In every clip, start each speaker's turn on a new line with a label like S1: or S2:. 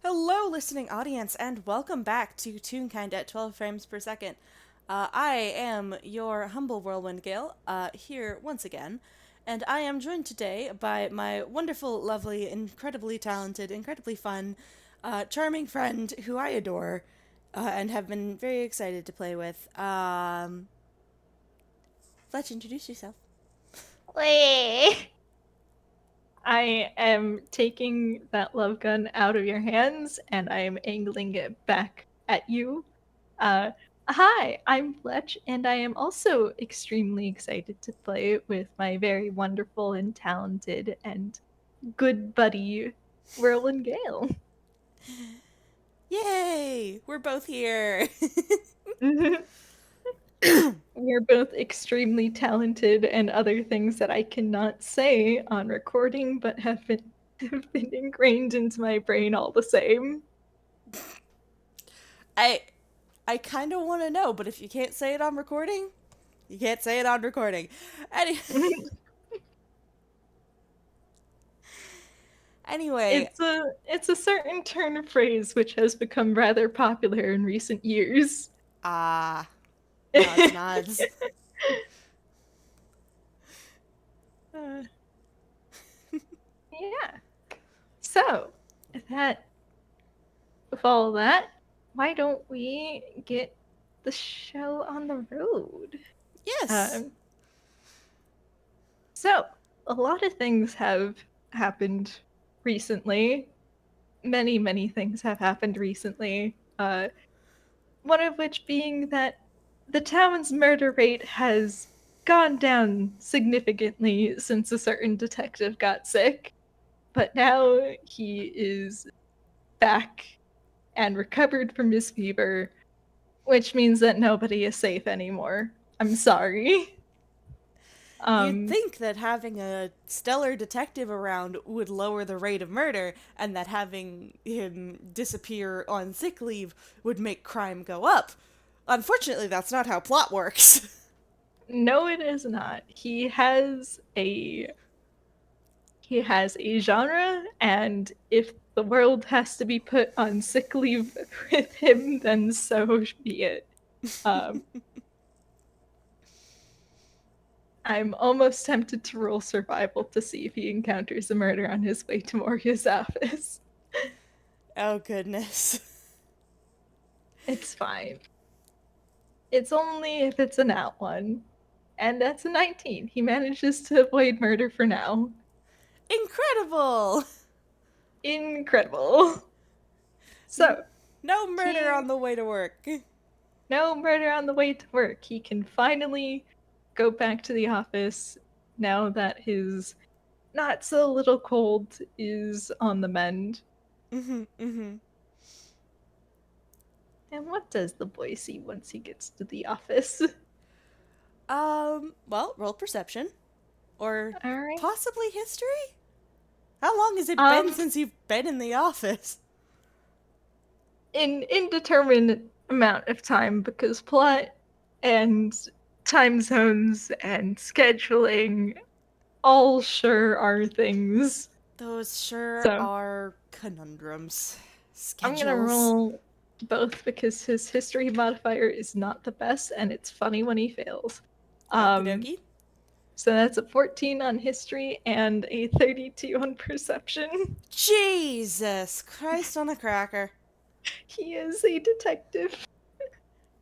S1: Hello, listening audience, and welcome back to Toonkind at 12 frames per second. I am your humble whirlwind Gale, here once again, and I am joined today by my wonderful, lovely, incredibly talented, incredibly fun, charming friend who I adore, and have been very excited to play with. Let's introduce yourself.
S2: Wait. I am taking that love gun out of your hands and I am angling it back at you. Uh, Hi, I'm Fletch, and I am also extremely excited to play with my very wonderful and talented and good buddy, Whirlwind Gale.
S1: Yay! We're both here!
S2: We're both extremely talented and other things that I cannot say on recording, but have been ingrained into my brain all the same.
S1: I I kind of want to know, but if you can't say it on recording, you can't say it on recording. Any- anyway,
S2: It's a certain turn of phrase which has become rather popular in recent years.
S1: ah, nods, nods.
S2: Uh, yeah. So, that with all that, why don't we get the show on the road?
S1: Yes.
S2: Um, so a lot of things have happened recently. Many things have happened recently. One of which being that the town's murder rate has gone down significantly since a certain detective got sick, but now he is back and recovered from his fever, which means that nobody is safe anymore. I'm sorry.
S1: You'd
S2: Um,
S1: think that having a stellar detective around would lower the rate of murder, and that having him disappear on sick leave would make crime go up. Unfortunately, that's not how plot works.
S2: no, it is not. He has a genre, and if the world has to be put on sick leave with him, then so be it. Um, I'm almost tempted to roll survival to see if he encounters a murder on his way to Moria's office.
S1: Oh, goodness.
S2: It's fine. It's only if it's an out one. And that's a 19. He manages to avoid murder for now.
S1: Incredible!
S2: Incredible. So,
S1: No murder
S2: he
S1: on the way to work.
S2: no murder on the way to work. He can finally go back to the office now that his not so little cold is on the mend.
S1: Mm-hmm, mm-hmm.
S2: And what does the boy see once he gets to the office?
S1: Well, roll perception. Or
S2: All right.
S1: possibly history? How long has it been
S2: Um,
S1: since you've been in the office?
S2: in indeterminate amount of time because plot and time zones and scheduling all sure are things.
S1: Those sure
S2: So
S1: are conundrums.
S2: I'm gonna
S1: Schedules.
S2: roll both because his history modifier is not the best and it's funny when he fails.
S1: Okie
S2: Um,
S1: dokie.
S2: so that's a 14 on history and a 32 on perception.
S1: Jesus Christ on a cracker.
S2: He is a detective.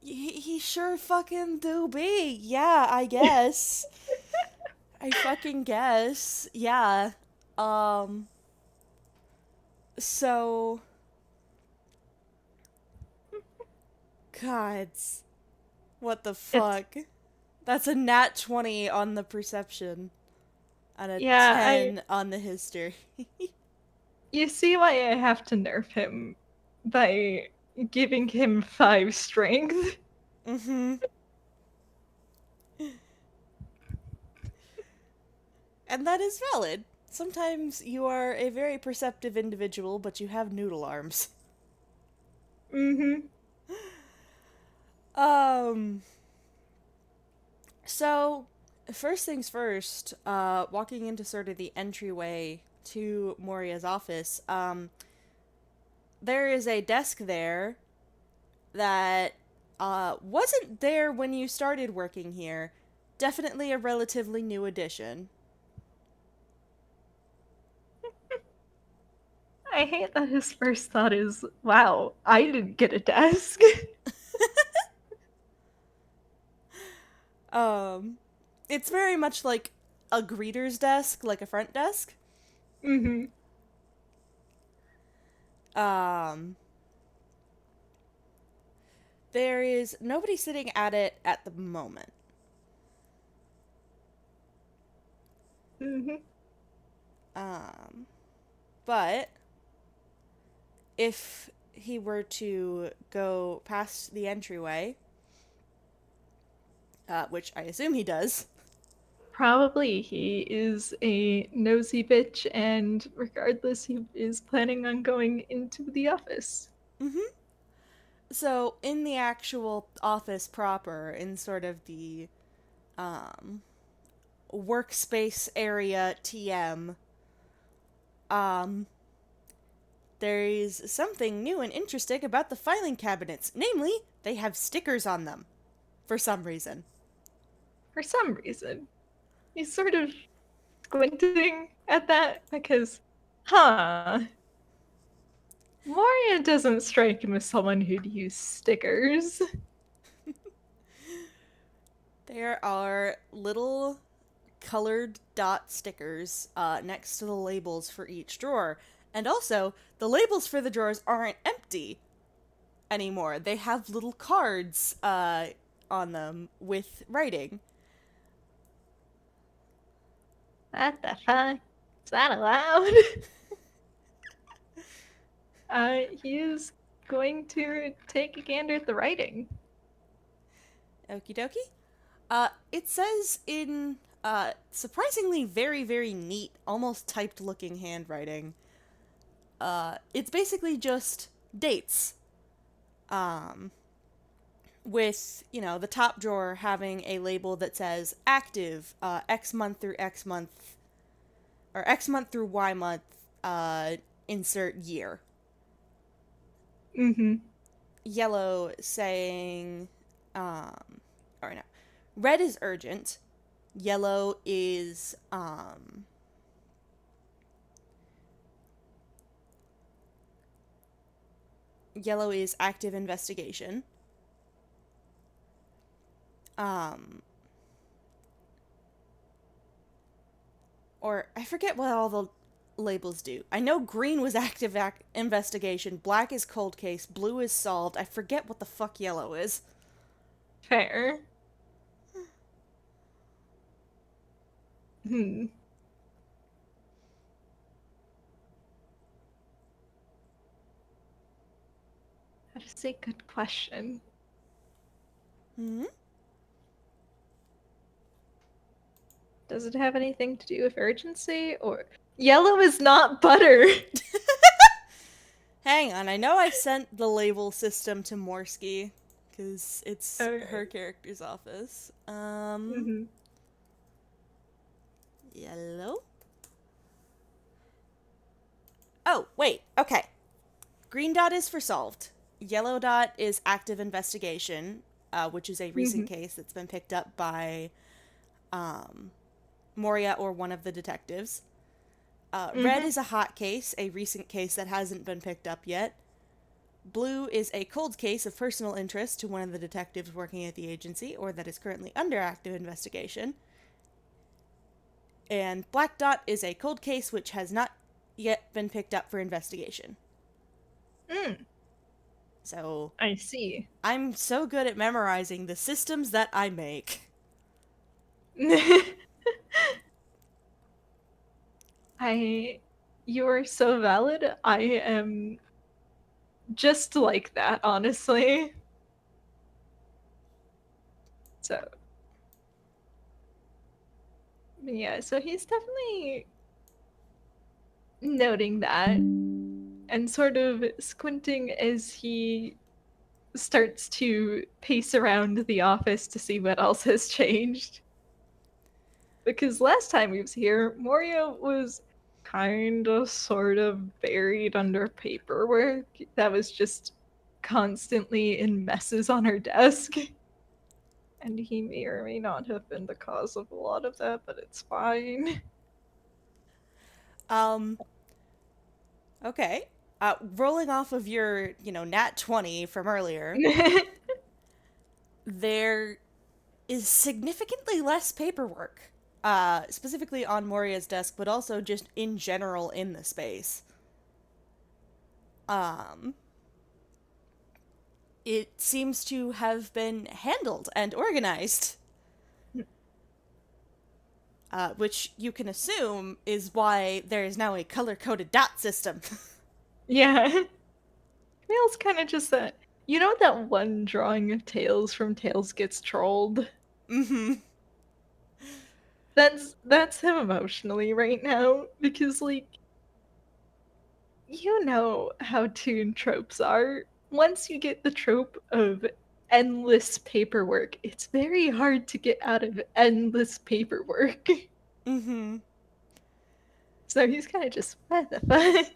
S1: He sure fucking do be. Yeah, I guess. I fucking guess. Yeah. Um, so. Gods. What the
S2: It's
S1: fuck? That's a nat 20 on the perception. And a
S2: yeah, I
S1: 10 on the history.
S2: you see why I have to nerf him by giving him 5 strength.
S1: Mm-hmm. And that is valid. Sometimes you are a very perceptive individual, but you have noodle arms.
S2: Mhm.
S1: Um, so, first things first, walking into sort of the entryway to Moria's office, there is a desk there that wasn't there when you started working here. Definitely a relatively new addition.
S2: I hate that his first thought is, wow, I didn't get a desk.
S1: Um, it's very much like a greeter's desk, like a front desk.
S2: Mm-hmm.
S1: Um, there is nobody sitting at it at the moment.
S2: Mm-hmm.
S1: Um, but if he were to go past the entryway, which I assume he does.
S2: Probably he is a nosy bitch, and regardless, he is planning on going into the office.
S1: Mm-hmm. So in the actual office proper, in sort of the um, workspace area TM, um, there is something new and interesting about the filing cabinets. Namely, they have stickers on them for some reason.
S2: For some reason, he's sort of squinting at that because, huh, Moria doesn't strike him as someone who'd use stickers.
S1: There are little colored dot stickers next to the labels for each drawer. And also, the labels for the drawers aren't empty anymore. They have little cards on them with writing.
S2: What the fuck? Is that allowed? He is going to take a gander at the writing.
S1: Okie dokie. It says in surprisingly very, very neat, almost typed looking handwriting. It's basically just dates. Um, with, the top drawer having a label that says active, X month through X month, or X month through Y month, insert year.
S2: Mm-hmm.
S1: Yellow saying, or no, red is urgent, yellow is, yellow is active investigation. Um, or I forget what all the labels do. I know green was active investigation, black is cold case, blue is solved. I forget what the fuck yellow is.
S2: Fair. Hmm. That is a good question.
S1: Hmm.
S2: Does it have anything to do with urgency or yellow is not butter?
S1: Hang on, I know I sent the label system to Morsky because it's her
S2: Okay.
S1: character's office.
S2: Mm-hmm.
S1: Yellow. Oh, wait. Okay. Green dot is for solved. Yellow dot is active investigation, which is a
S2: Mm-hmm.
S1: recent case that's been picked up by Moria or one of the detectives. Red
S2: Mm-hmm.
S1: is a hot case, a recent case that hasn't been picked up yet. Blue is a cold case of personal interest to one of the detectives working at the agency or that is currently under active investigation. And black dot is a cold case which has not yet been picked up for investigation.
S2: Mm,
S1: So
S2: I see.
S1: I'm so good at memorizing the systems that I make.
S2: I you're so valid. I am just like that, honestly. So yeah, so he's definitely noting that and sort of squinting as he starts to pace around the office to see what else has changed. Because last time he was here, Moria was kind of sort of buried under paperwork that was just constantly in messes on her desk. And he may or may not have been the cause of a lot of that, but it's fine.
S1: Um, okay. Rolling off of your, nat 20 from earlier, there is significantly less paperwork, specifically on Moria's desk, but also just in general in the space. Um, it seems to have been handled and organized, which you can assume is why there is now a color-coded dot system.
S2: Yeah. Camille's kind of just that. You know that one drawing of Tails from Tails Gets Trolled?
S1: Mm-hmm.
S2: That's him emotionally right now because like you know how Toon tropes are. Once you get the trope of endless paperwork, it's very hard to get out of endless paperwork.
S1: Mm-hmm.
S2: So he's kind of just, what the fuck?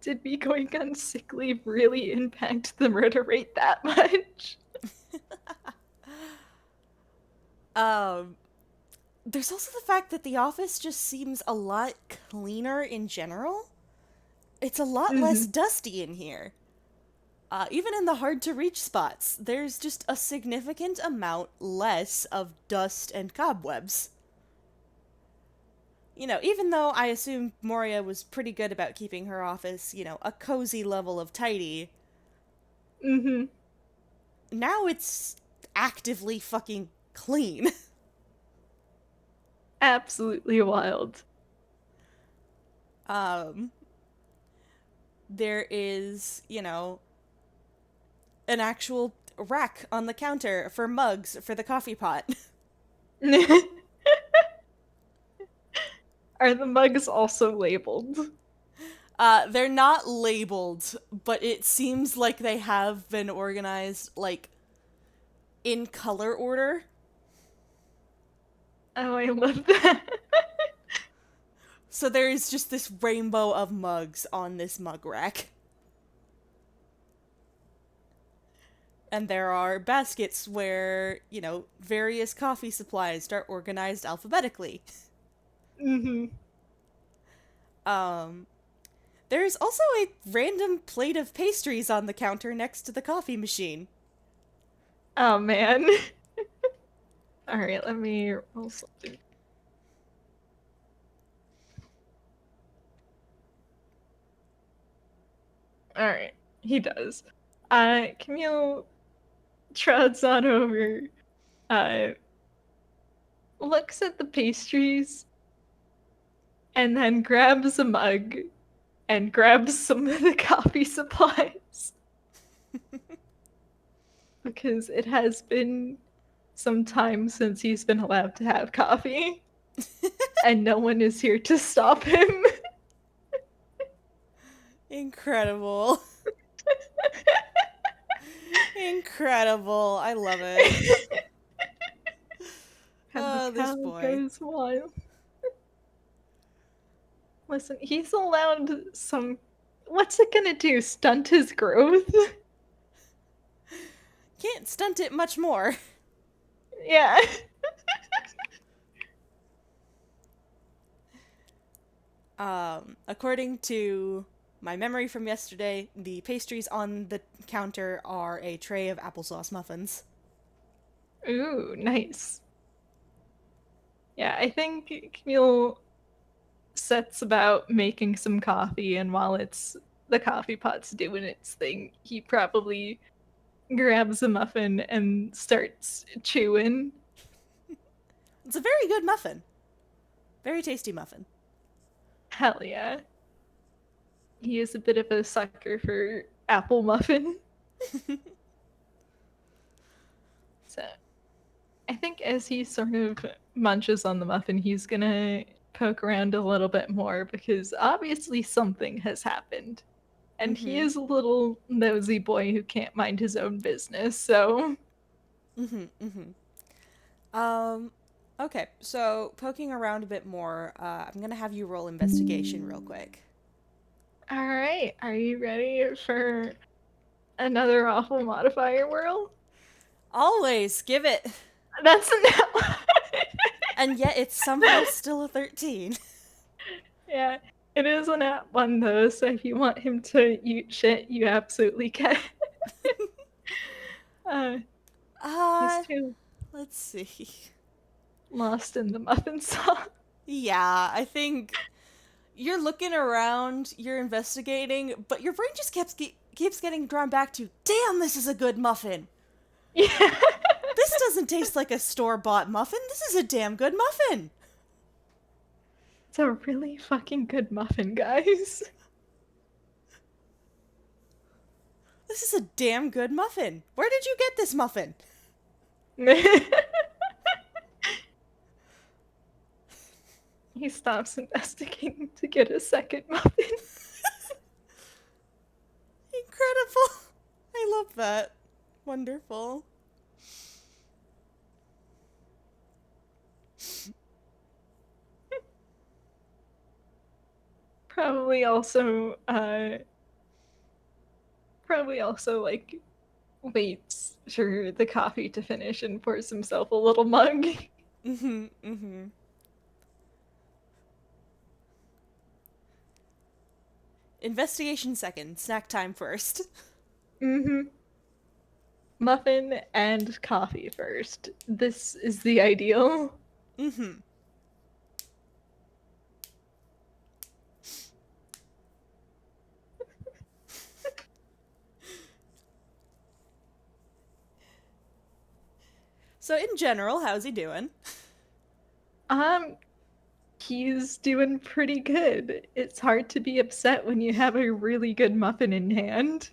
S2: Did me going on sick leave really impact the murder rate that much?
S1: Um, there's also the fact that the office just seems a lot cleaner in general. It's a lot less
S2: Mm-hmm.
S1: dusty in here. Even in the hard to reach spots, there's just a significant amount less of dust and cobwebs. Even though I assume Moria was pretty good about keeping her office, a cozy level of tidy,
S2: Mm-hmm.
S1: now it's actively fucking clean.
S2: Absolutely wild.
S1: um, there is, an actual rack on the counter for mugs for the coffee pot.
S2: Are the mugs also labeled?
S1: They're not labeled, but it seems like they have been organized, like, in color order.
S2: Oh, I love that.
S1: So there is just this rainbow of mugs on this mug rack. And there are baskets where, various coffee supplies are organized alphabetically.
S2: Mm-hmm.
S1: Um, there's also a random plate of pastries on the counter next to the coffee machine.
S2: Oh man. All right, let me roll something. All right, he does. Camille trots on over, uh, looks at the pastries, and then grabs a mug and grabs some of the coffee supplies because it has been some time since he's been allowed to have coffee, and no one is here to stop him.
S1: Incredible. Incredible. I love it.
S2: And the
S1: Oh, this
S2: cow
S1: boy.
S2: goes wild. Listen, he's allowed some. What's it gonna do? Stunt his growth?
S1: Can't stunt it much more.
S2: Yeah.
S1: According to my memory from yesterday, the pastries on the counter are a tray of applesauce muffins.
S2: Ooh, nice. Yeah, I think Camille sets about making some coffee, and while it's the coffee pot's doing its thing, he probably grabs a muffin and starts chewing.
S1: It's a very good muffin. Very tasty muffin.
S2: Hell yeah. He is a bit of a sucker for apple muffin. So I think as he sort of munches on the muffin, he's gonna poke around a little bit more because obviously something has happened. And he
S1: Mm-hmm.
S2: is a little nosy boy who can't mind his own business, so
S1: Mm-hmm. Mm-hmm. Um, Okay, so poking around a bit more, I'm gonna have you roll investigation real quick.
S2: All right, are you ready for another awful modifier whirl?
S1: Always give it,
S2: That's not.
S1: and yet it's somehow still a 13.
S2: Yeah, it is an at one though, so if you want him to eat shit, you absolutely can. uh, he's
S1: Uh,
S2: too
S1: let's see.
S2: lost in the muffin sauce.
S1: Yeah, I think you're looking around, you're investigating, but your brain just keeps getting drawn back to, damn, this is a good muffin.
S2: Yeah.
S1: This doesn't taste like a store-bought muffin. This is a damn good muffin.
S2: It's a really fucking good muffin, guys.
S1: This is a damn good muffin. Where did you get this muffin?
S2: He stops investigating to get a second muffin.
S1: Incredible. I love that. Wonderful.
S2: Probably also, like waits for the coffee to finish and pours himself a little mug.
S1: Mm-hmm, mm-hmm. Investigation second, snack time first.
S2: Mm-hmm. Muffin and coffee first. This is the ideal.
S1: Mm-hmm. So in general, how's he doing?
S2: Um, he's doing pretty good. It's hard to be upset when you have a really good muffin in hand.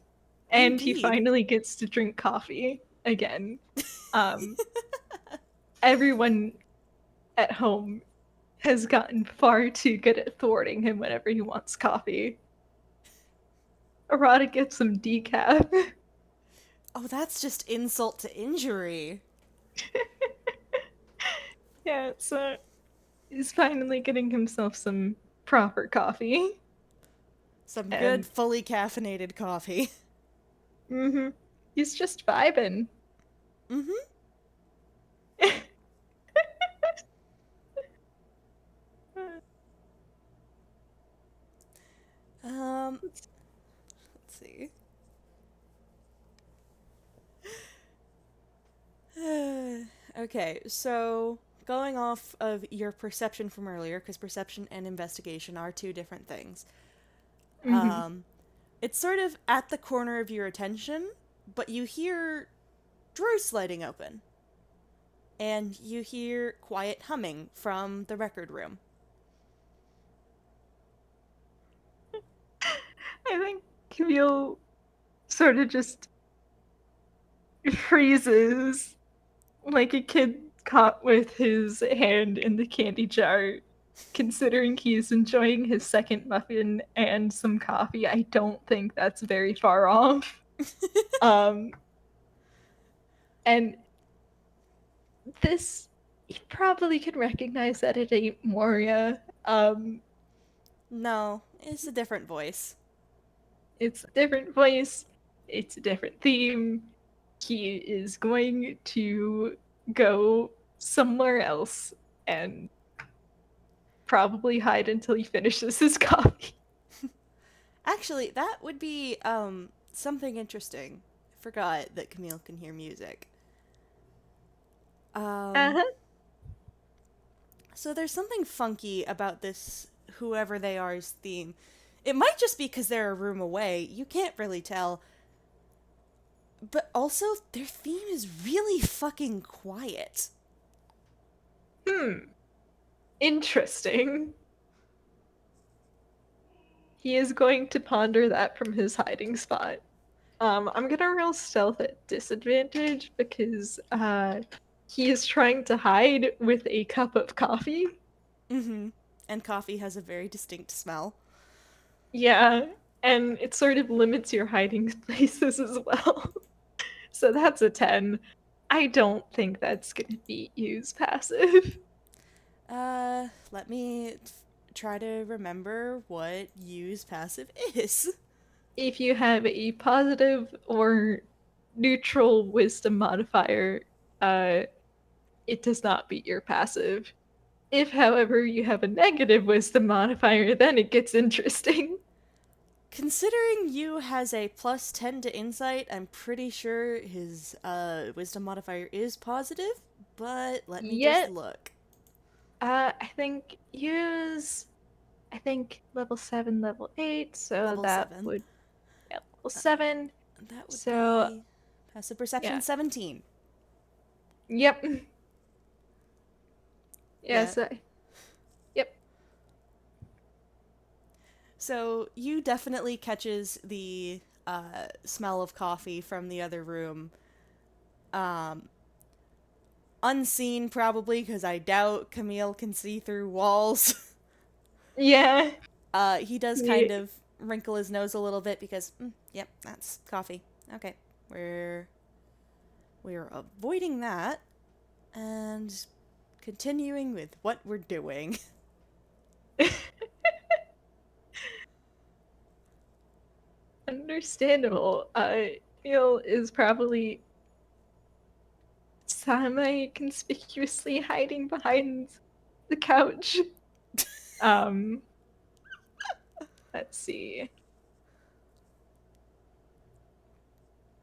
S2: And he
S1: Indeed.
S2: finally gets to drink coffee again. Um, everyone at home has gotten far too good at thwarting him whenever he wants coffee. Arata gets some decaf.
S1: Oh, that's just insult to injury.
S2: Yeah, so he's finally getting himself some proper coffee.
S1: Some good,
S2: And
S1: fully caffeinated coffee.
S2: he's just vibing.
S1: Mm-hmm. Let's see. Okay, so going off of your perception from earlier, because perception and investigation are two different things.
S2: Mhm.
S1: It's sort of at the corner of your attention, but you hear drawers sliding open, and you hear quiet humming from the record room.
S2: I think Camille sort of just freezes like a kid caught with his hand in the candy jar. Considering he's enjoying his second muffin and some coffee, I don't think that's very far off. Um, and this, you probably can recognize that it ain't Moria.
S1: No, it's a different voice.
S2: It's a different voice, it's a different theme. He is going to go somewhere else and probably hide until he finishes his coffee.
S1: Actually, that would be something interesting. I forgot that Camille can hear music. Um,
S2: Uh-huh.
S1: so there's something funky about this whoever they are's theme. It might just be because they're a room away. You can't really tell. But also, their theme is really fucking quiet.
S2: Hmm. Interesting. He is going to ponder that from his hiding spot. I'm gonna roll stealth at disadvantage because he is trying to hide with a cup of coffee.
S1: Mm-hmm. And coffee has a very distinct smell.
S2: Yeah, and it sort of limits your hiding places as well. So that's a 10. I don't think that's gonna beat you's passive.
S1: Let me try to remember what use passive is.
S2: If you have a positive or neutral wisdom modifier, uh, it does not beat your passive. If, however, you have a negative wisdom modifier, then it gets interesting.
S1: Considering you has a plus 10 to insight, I'm pretty sure his wisdom modifier is positive, but let me just
S2: Yet,
S1: look.
S2: I think use level 7, level 8, so
S1: Level
S2: that
S1: 7.
S2: would yeah, level 7.
S1: That would
S2: So,
S1: be passive perception
S2: yeah.
S1: 17.
S2: Yep. Yeah,
S1: Yeah.
S2: so yep.
S1: So you definitely catches the smell of coffee from the other room. Um, Unseen, probably, because I doubt Camille can see through walls.
S2: Yeah.
S1: He does kind
S2: Yeah.
S1: of wrinkle his nose a little bit because, yep, that's coffee. Okay, we're avoiding that and continuing with what we're doing.
S2: Understandable. Neil is probably semi-conspicuously hiding behind the couch. Um, let's see.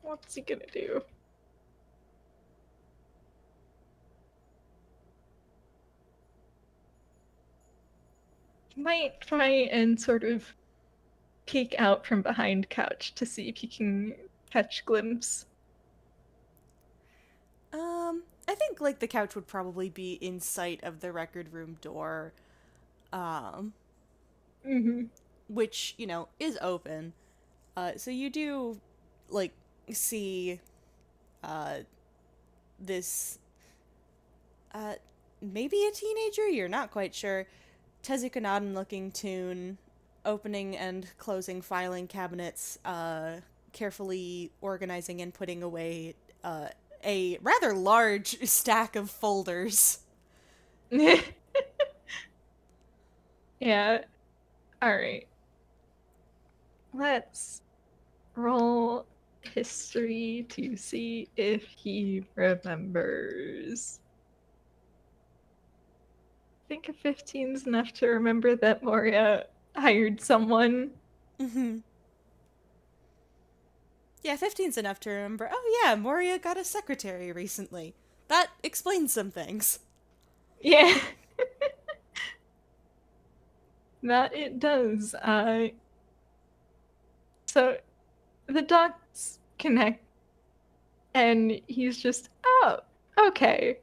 S2: What's he gonna do? He might try and sort of peek out from behind couch to see if he can catch glimpse.
S1: I think like the couch would probably be in sight of the record room door, um,
S2: Mm-hmm.
S1: which is open. So you do like see uh this uh maybe a teenager. You're not quite sure. Tezuka looking Toon, opening and closing filing cabinets, carefully organizing and putting away a rather large stack of folders.
S2: Yeah. All right. Let's roll history to see if he remembers. I think a 15 is enough to remember that Moria hired someone.
S1: Mm-hmm. Yeah, 15's enough to remember. Oh yeah, Moria got a secretary recently. That explains some things.
S2: Yeah. That it does. So the dots connect, and he's just, oh, okay.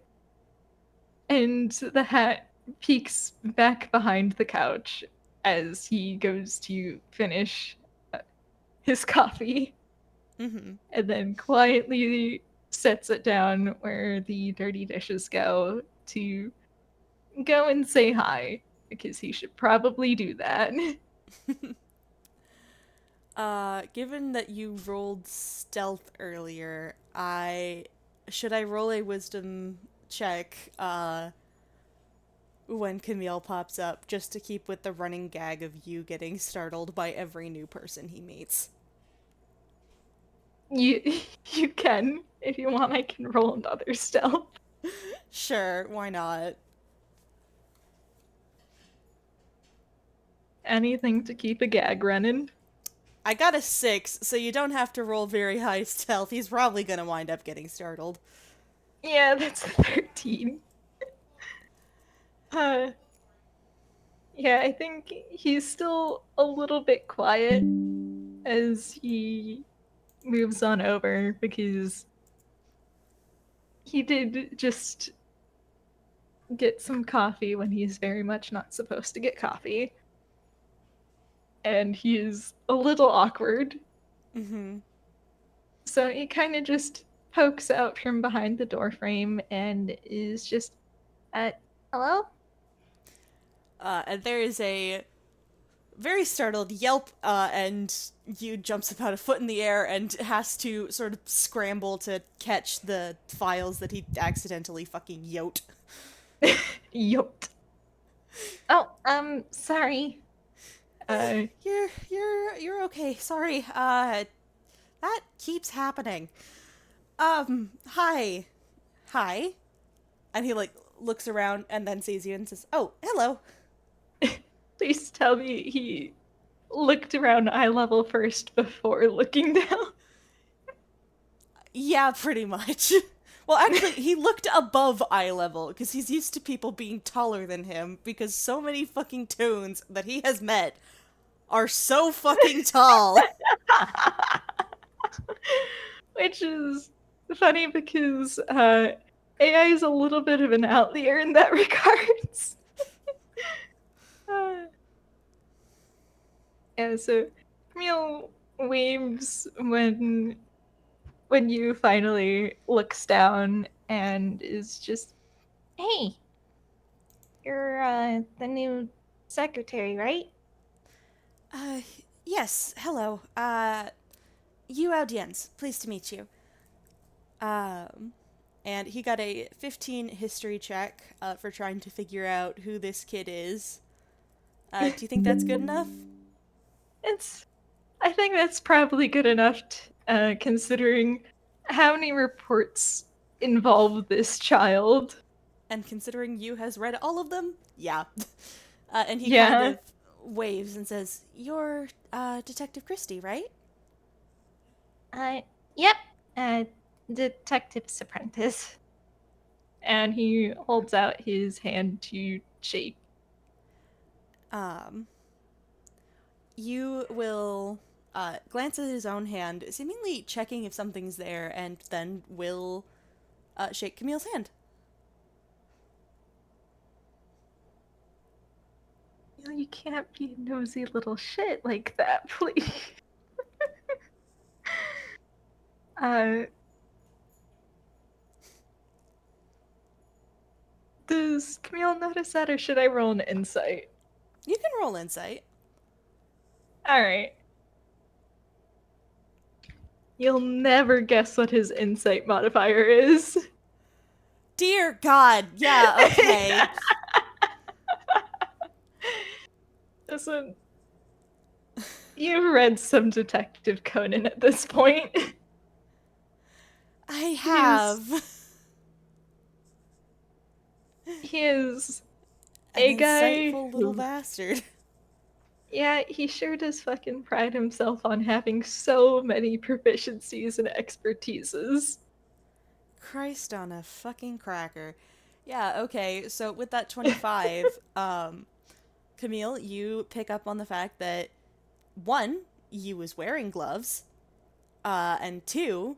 S2: And the hat peeks back behind the couch as he goes to finish his coffee
S1: Mm-hmm.
S2: and then quietly sets it down where the dirty dishes to go and say hi because he should probably do that.
S1: Given that you rolled stealth earlier, I roll a wisdom check, when Camille pops up, just to keep with the running gag of you getting startled by every new person he meets.
S2: you you can if you want. I can roll another stealth.
S1: Sure, why not?
S2: Anything to keep a gag running.
S1: I got a 6, so you don't have to roll very high stealth. He's probably gonna wind up getting startled.
S2: Yeah, that's a 13. Uh, yeah, I think he's still a little bit quiet as he moves on over because he did just get some coffee when he's very much not supposed to get coffee. And he is a little awkward.
S1: Mm-hmm.
S2: So he kind of just pokes out from behind the door frame and is just, uh, hello?
S1: And there is a very startled yelp, and you jumps about a foot in the air and has to sort of scramble to catch the files that he accidentally fucking yote.
S2: Yoked. Oh, sorry. Uh,
S1: You're okay. Sorry. That keeps happening. Hi. Hi. And he like looks around and then sees you and says, "Oh, hello."
S2: please tell me he looked around eye level first before looking down.
S1: Yeah, pretty much. Well, actually, he looked above eye level because he's used to people being taller than him because so many fucking toons that he has met are so fucking tall.
S2: Which is funny because AI is a little bit of an outlier in that regards. uh, yeah, so Camille waves when you finally looks down and is just, hey, you're the new secretary, right?
S1: Uh, yes, hello. You audience. Pleased to meet you. Um, and he got a 15 history check for trying to figure out who this kid is. Do you think that's good enough?
S2: It's I think that's probably good enough, considering how many reports involve this child.
S1: And considering you has read all of them, yeah. And he kind
S2: Yeah,
S1: of waves and says, "You're Detective Christie, right?"
S2: uh, yep, uh, detective's apprentice. And he holds out his hand to shake.
S1: Um, you will glance at his own hand, seemingly checking if something's there, and then will shake Camille's hand.
S2: You can't be a nosy little shit like that, please. uh, does Camille notice that, or should I roll an insight?
S1: You can roll insight.
S2: All right. You'll never guess what his insight modifier is.
S1: Dear God, yeah, okay.
S2: Listen, you've read some Detective Conan at this point.
S1: I
S2: He is
S1: have.
S2: he is
S1: An
S2: a guy
S1: insightful little
S2: who,
S1: bastard.
S2: yeah, he sure does fucking pride himself on having so many proficiencies and expertises.
S1: Christ on a fucking cracker. Yeah, okay, so with that 25, Camille, you pick up on the fact that one, you was wearing gloves, and two,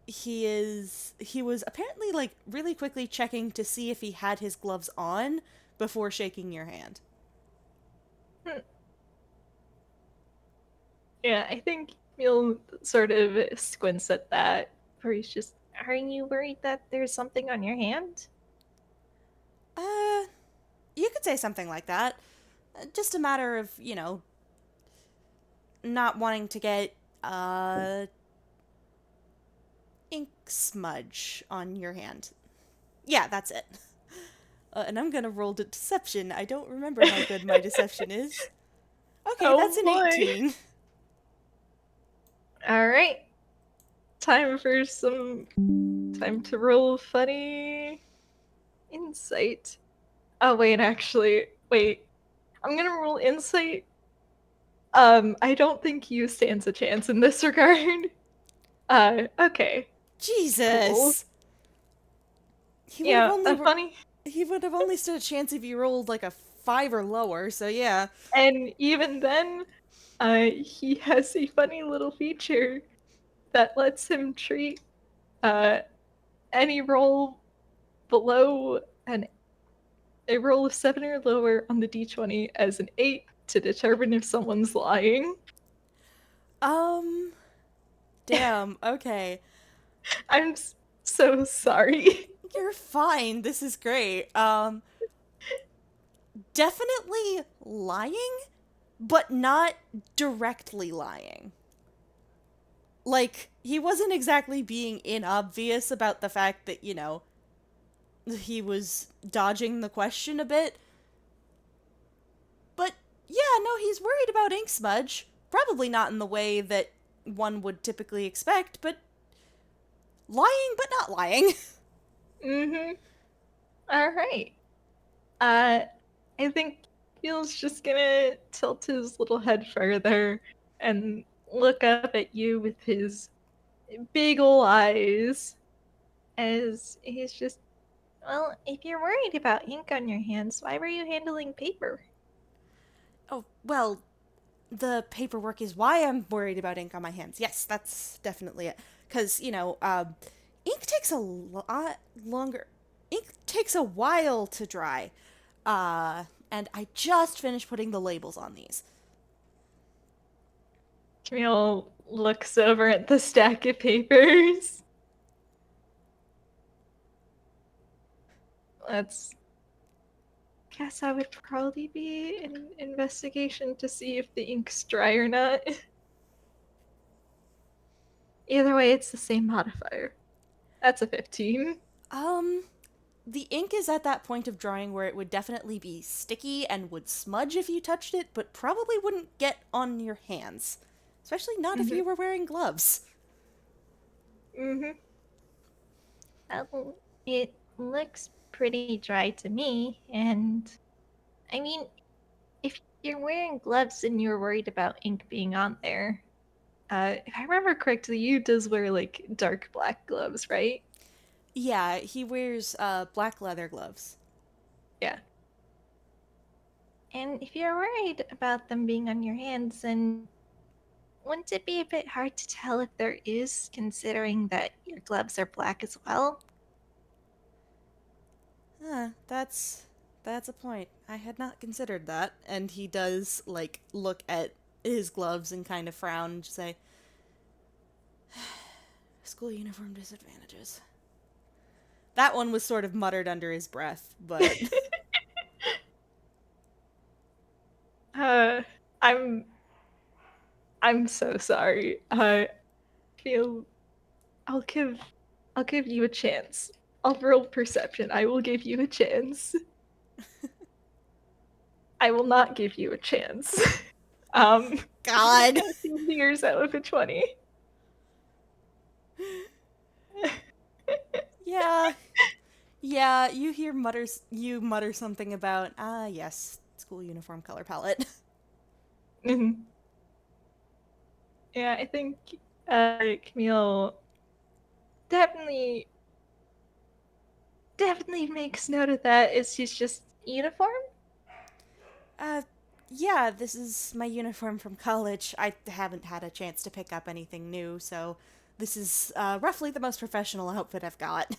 S1: he was apparently like really quickly checking to see if he had his gloves on before shaking your hand.
S2: Yeah, I think Emil sort of squints at that, where he's just, are you worried that there's something on your hand?
S1: Uh, you could say something like that. Just a matter of, not wanting to get ink smudge on your hand. Yeah, that's it. And I'm gonna roll deception. I don't remember how good my deception is. Okay, that's
S2: Oh
S1: an
S2: boy.
S1: 18.
S2: All right. Time for some time to roll funny insight. Oh wait, actually, wait. I'm gonna roll insight. I don't think you stands a chance in this regard. Okay, cool.
S1: Jesus. He would have
S2: Yeah,
S1: only
S2: funny.
S1: he would have only stood a chance if you rolled like a 5 or lower. So yeah.
S2: And even then, he has a funny little feature that lets him treat uh any roll below an a roll of 7 or lower on the d20 as an 8 to determine if someone's lying.
S1: Um damn. Okay.
S2: I'm so sorry.
S1: You're fine. This is great. Definitely lying, but not directly lying. Like, he wasn't exactly being inobvious about the fact that, he was dodging the question a bit. But yeah, no, he's worried about ink smudge. Probably not in the way that one would typically expect, but lying but not lying.
S2: Mm-hmm. All right. Uh, I think Neil's just gonna tilt his little head further and look up at you with his big ol' eyes as he's just, well, if you're worried about ink on your hands, why were you handling paper?
S1: Oh, well, the paperwork is why I'm worried about ink on my hands. Yes, that's definitely it. Because, ink takes a lot longer. Ink takes a while to dry. And I just finished putting the labels on these.
S2: Camille looks over at the stack of papers. Let's guess I would probably be an investigation to see if the ink's dry or not. Either way, it's the same modifier. That's a 15.
S1: Um, the ink is at that point of drying where it would definitely be sticky and would smudge if you touched it, but probably wouldn't get on your hands. Especially not if
S2: Mm-hmm.
S1: you were wearing gloves.
S2: Mm-hmm.
S3: It looks pretty dry to me, and I mean, if you're wearing gloves and you're worried about ink being on there,
S2: If I remember correctly, you does wear like dark black gloves, right?
S1: Yeah, he wears black leather gloves.
S2: Yeah.
S3: and if you're worried about them being on your hands, then wouldn't it be a bit hard to tell if there is, considering that your gloves are black as well?
S1: That's a point. I had not considered that. And he does like look at his gloves and kind of frown and say, "School uniform disadvantages." That one was sort of muttered under his breath, but
S2: uh, I'm I'm so sorry. Feel I'll give I'll give you a chance. I'll roll perception. I will give you a chance. I will not give you a chance.
S1: God.
S2: 17 years out of a 20.
S1: Yeah. Yeah, you mutter something about, yes, school uniform color palette.
S2: Mhm. Yeah, I think Camille definitely definitely makes note of that. It's just uniform.
S1: Uh, yeah, this is my uniform from college. I haven't had a chance to pick up anything new, so this is roughly the most professional outfit I've got.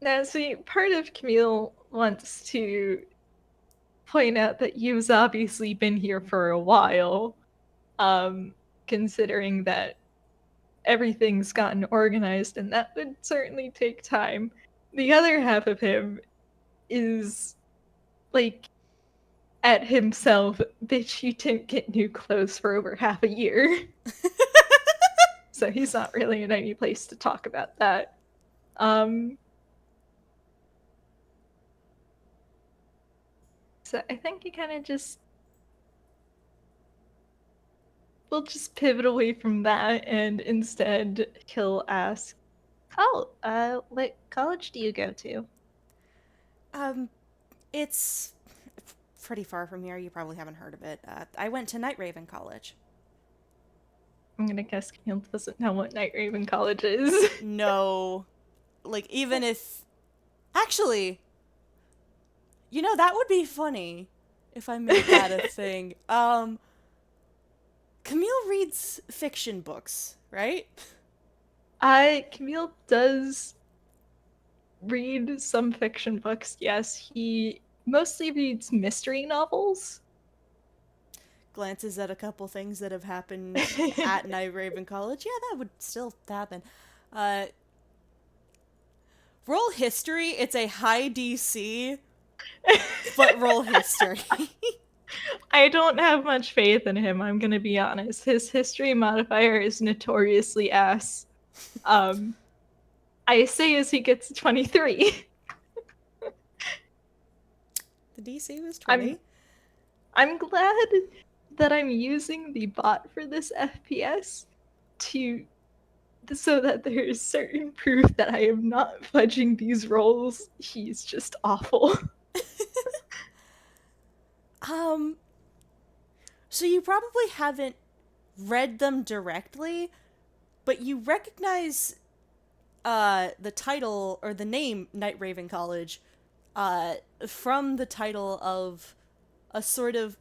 S2: Now, see, part of Camille wants to point out that you've obviously been here for a while, um, considering that everything's gotten organized, and that would certainly take time. The other half of him is like at himself, bitch, you didn't get new clothes for over half a year. So he's not really in any place to talk about that. Um, so I think he kind of just we'll just pivot away from that, and instead he'll ask,
S3: Oh, what college do you go to?
S1: um, it's pretty far from here. You probably haven't heard of it. I went to Night Raven College.
S2: I'm gonna guess Camille doesn't know what Night Raven College is.
S1: No. Like, even if. Actually, that would be funny if I made that a thing. Camille reads fiction books, right?
S2: Camille does read some fiction books, yes. He mostly reads mystery novels.
S1: Glances at a couple things that have happened at Night Raven College. Yeah, that would still happen. Uh, roll history. It's a high DC, but roll history.
S2: I don't have much faith in him, I'm gonna be honest. His history modifier is notoriously ass. I say as he gets 23.
S1: The DC was
S2: I'm
S1: 20.
S2: I'm glad that I'm using the bot for this FPS to so that there is certain proof that I am not fudging these rolls. He's just awful.
S1: Um, so you probably haven't read them directly, but you recognize the title or the name Night Raven College uh from the title of a sort of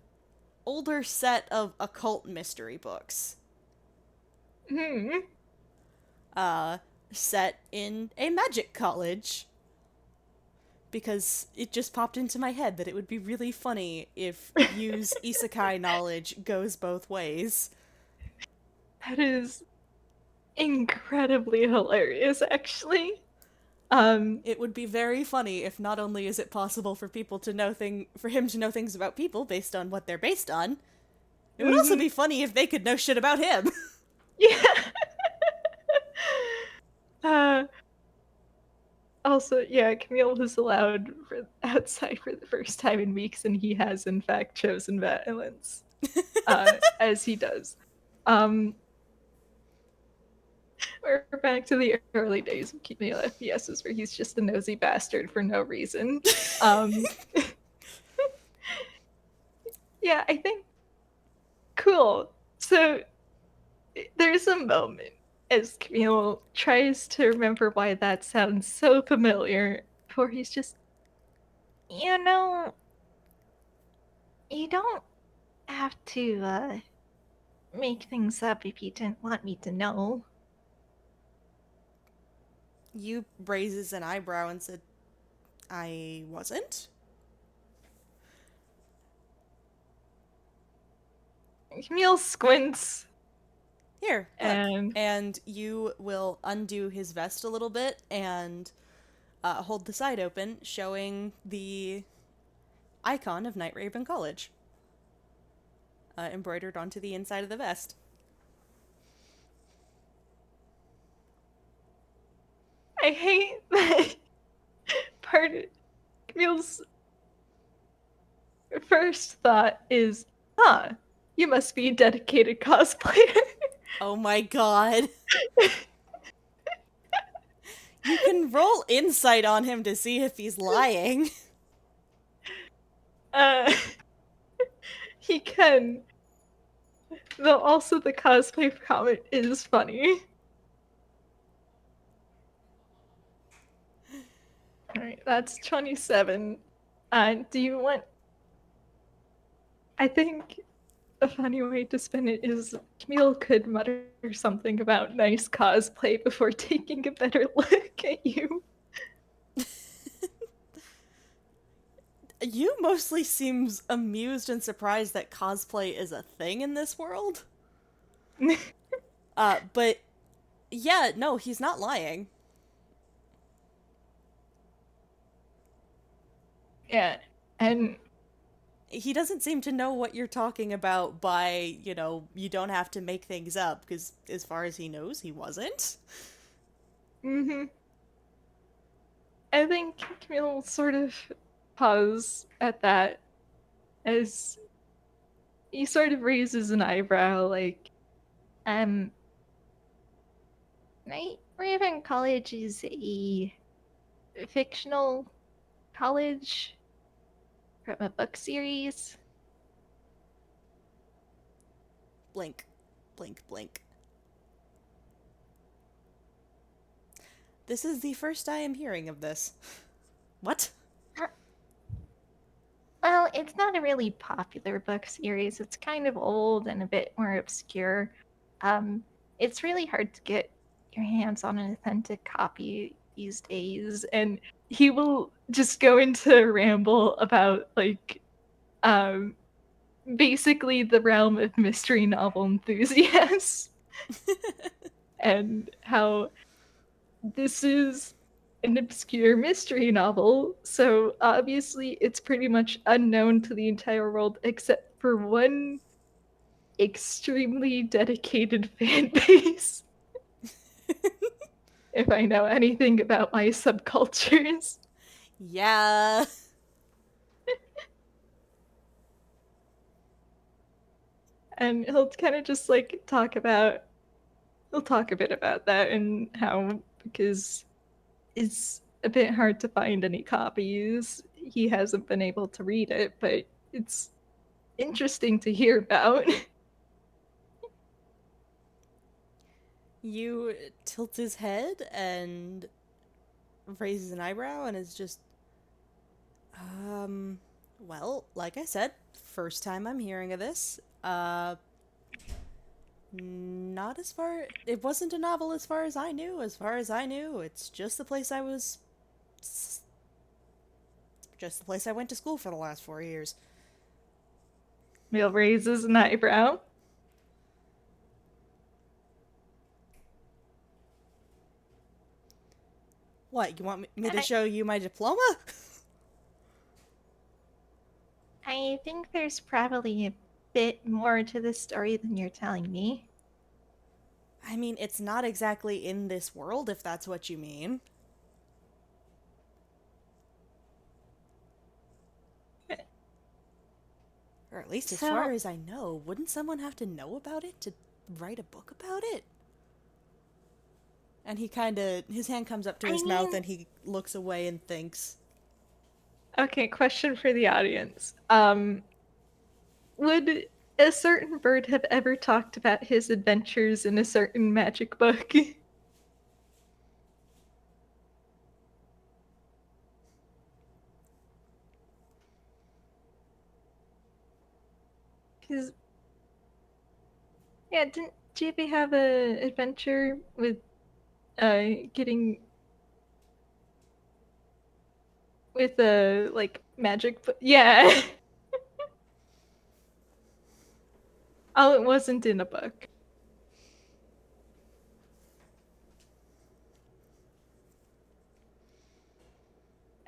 S1: older set of occult mystery books
S2: Hmm.
S1: uh set in a magic college, because it just popped into my head that it would be really funny if Yu's isekai knowledge goes both ways.
S2: That is incredibly hilarious, actually.
S1: It would be very funny if not only is it possible for people to know for him to know things about people based on what they're based on, it would also
S2: mhm.
S1: be funny if they could know shit about him.
S2: Yeah. uh, Also, yeah, Camille was allowed outside for the first time in weeks, and he has in fact chosen violence, as he does. Um, we're back to the early days of Camille FPSs, where he's just a nosy bastard for no reason. Um, yeah, I think cool. So there's a moment as Camille tries to remember why that sounds so familiar, before he's just,
S3: You know, you don't have to make things up if you didn't want me to know.
S1: Yu raises an eyebrow and said, I wasn't?
S2: Camille squints
S1: Here, look.
S2: and
S1: And you will undo his vest a little bit and hold the side open, showing the icon of Night Raven College embroidered onto the inside of the vest.
S2: I hate that part of Camille's first thought is, huh, you must be a dedicated cosplayer.
S1: Oh my god. You can roll insight on him to see if he's lying.
S2: uh, he can. Though also the cosplay comment is funny. Alright, that's 27. Do you want. I think a funny way to spin it is Camille could mutter something about nice cosplay before taking a better look at you.
S1: You mostly seems amused and surprised that cosplay is a thing in this world. But yeah, no, he's not lying.
S2: Yeah, and
S1: He doesn't seem to know what you're talking about by, you don't have to make things up, because as far as he knows, he wasn't.
S2: mm-hmm. I think Camille will sort of pause at that as he sort of raises an eyebrow, like,
S3: Um, Night Raven College is a fictional college from a book series.
S1: Blink. Blink, blink. This is the first I am hearing of this. What?
S3: Well, it's not a really popular book series. It's kind of old and a bit more obscure. It's really hard to get your hands on an authentic copy these days.
S2: and he will just go into a ramble about, like, um, basically the realm of mystery novel enthusiasts and how this is an obscure mystery novel, so obviously it's pretty much unknown to the entire world except for one extremely dedicated fan base. If I know anything about my subcultures.
S1: Yeah.
S2: And he'll kind of just like he'll talk a bit about that and how, because it's a bit hard to find any copies, he hasn't been able to read it, but it's interesting to hear about.
S1: You tilts his head and raises an eyebrow and is just, well, like I said, first time I'm hearing of this. Not as far. It wasn't a novel as far as I knew. As far as I knew, it's just the place I was. Just the place I went to school for the last 4 years.
S2: Camille raises an eyebrow.
S1: What, you want me to show you my diploma?
S3: I think there's probably a bit more to this story than you're telling me.
S1: I mean, it's not exactly in this world, if that's what you mean. Or at least as far as I know. Wouldn't someone have to know about it to write a book about it? And he his hand comes up to his mouth and he looks away and thinks.
S2: Okay, question for the audience. Would a certain bird have ever talked about his adventures in a certain magic book? Because, yeah, didn't JB have a adventure with getting with a like magic book? Yeah. Oh, it wasn't in a book.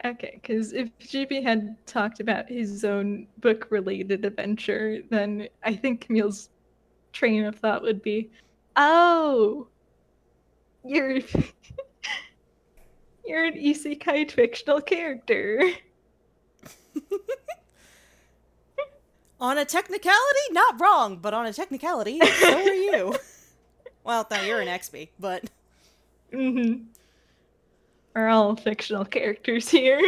S2: Okay, because if JB had talked about his own book-related adventure, then I think Camille's train of thought would be, oh, you're you're an isekai fictional character.
S1: On a technicality, not wrong, but on a technicality, so are you. Well, no, you're an XP, but...
S2: Mm-hmm. We're all fictional characters here.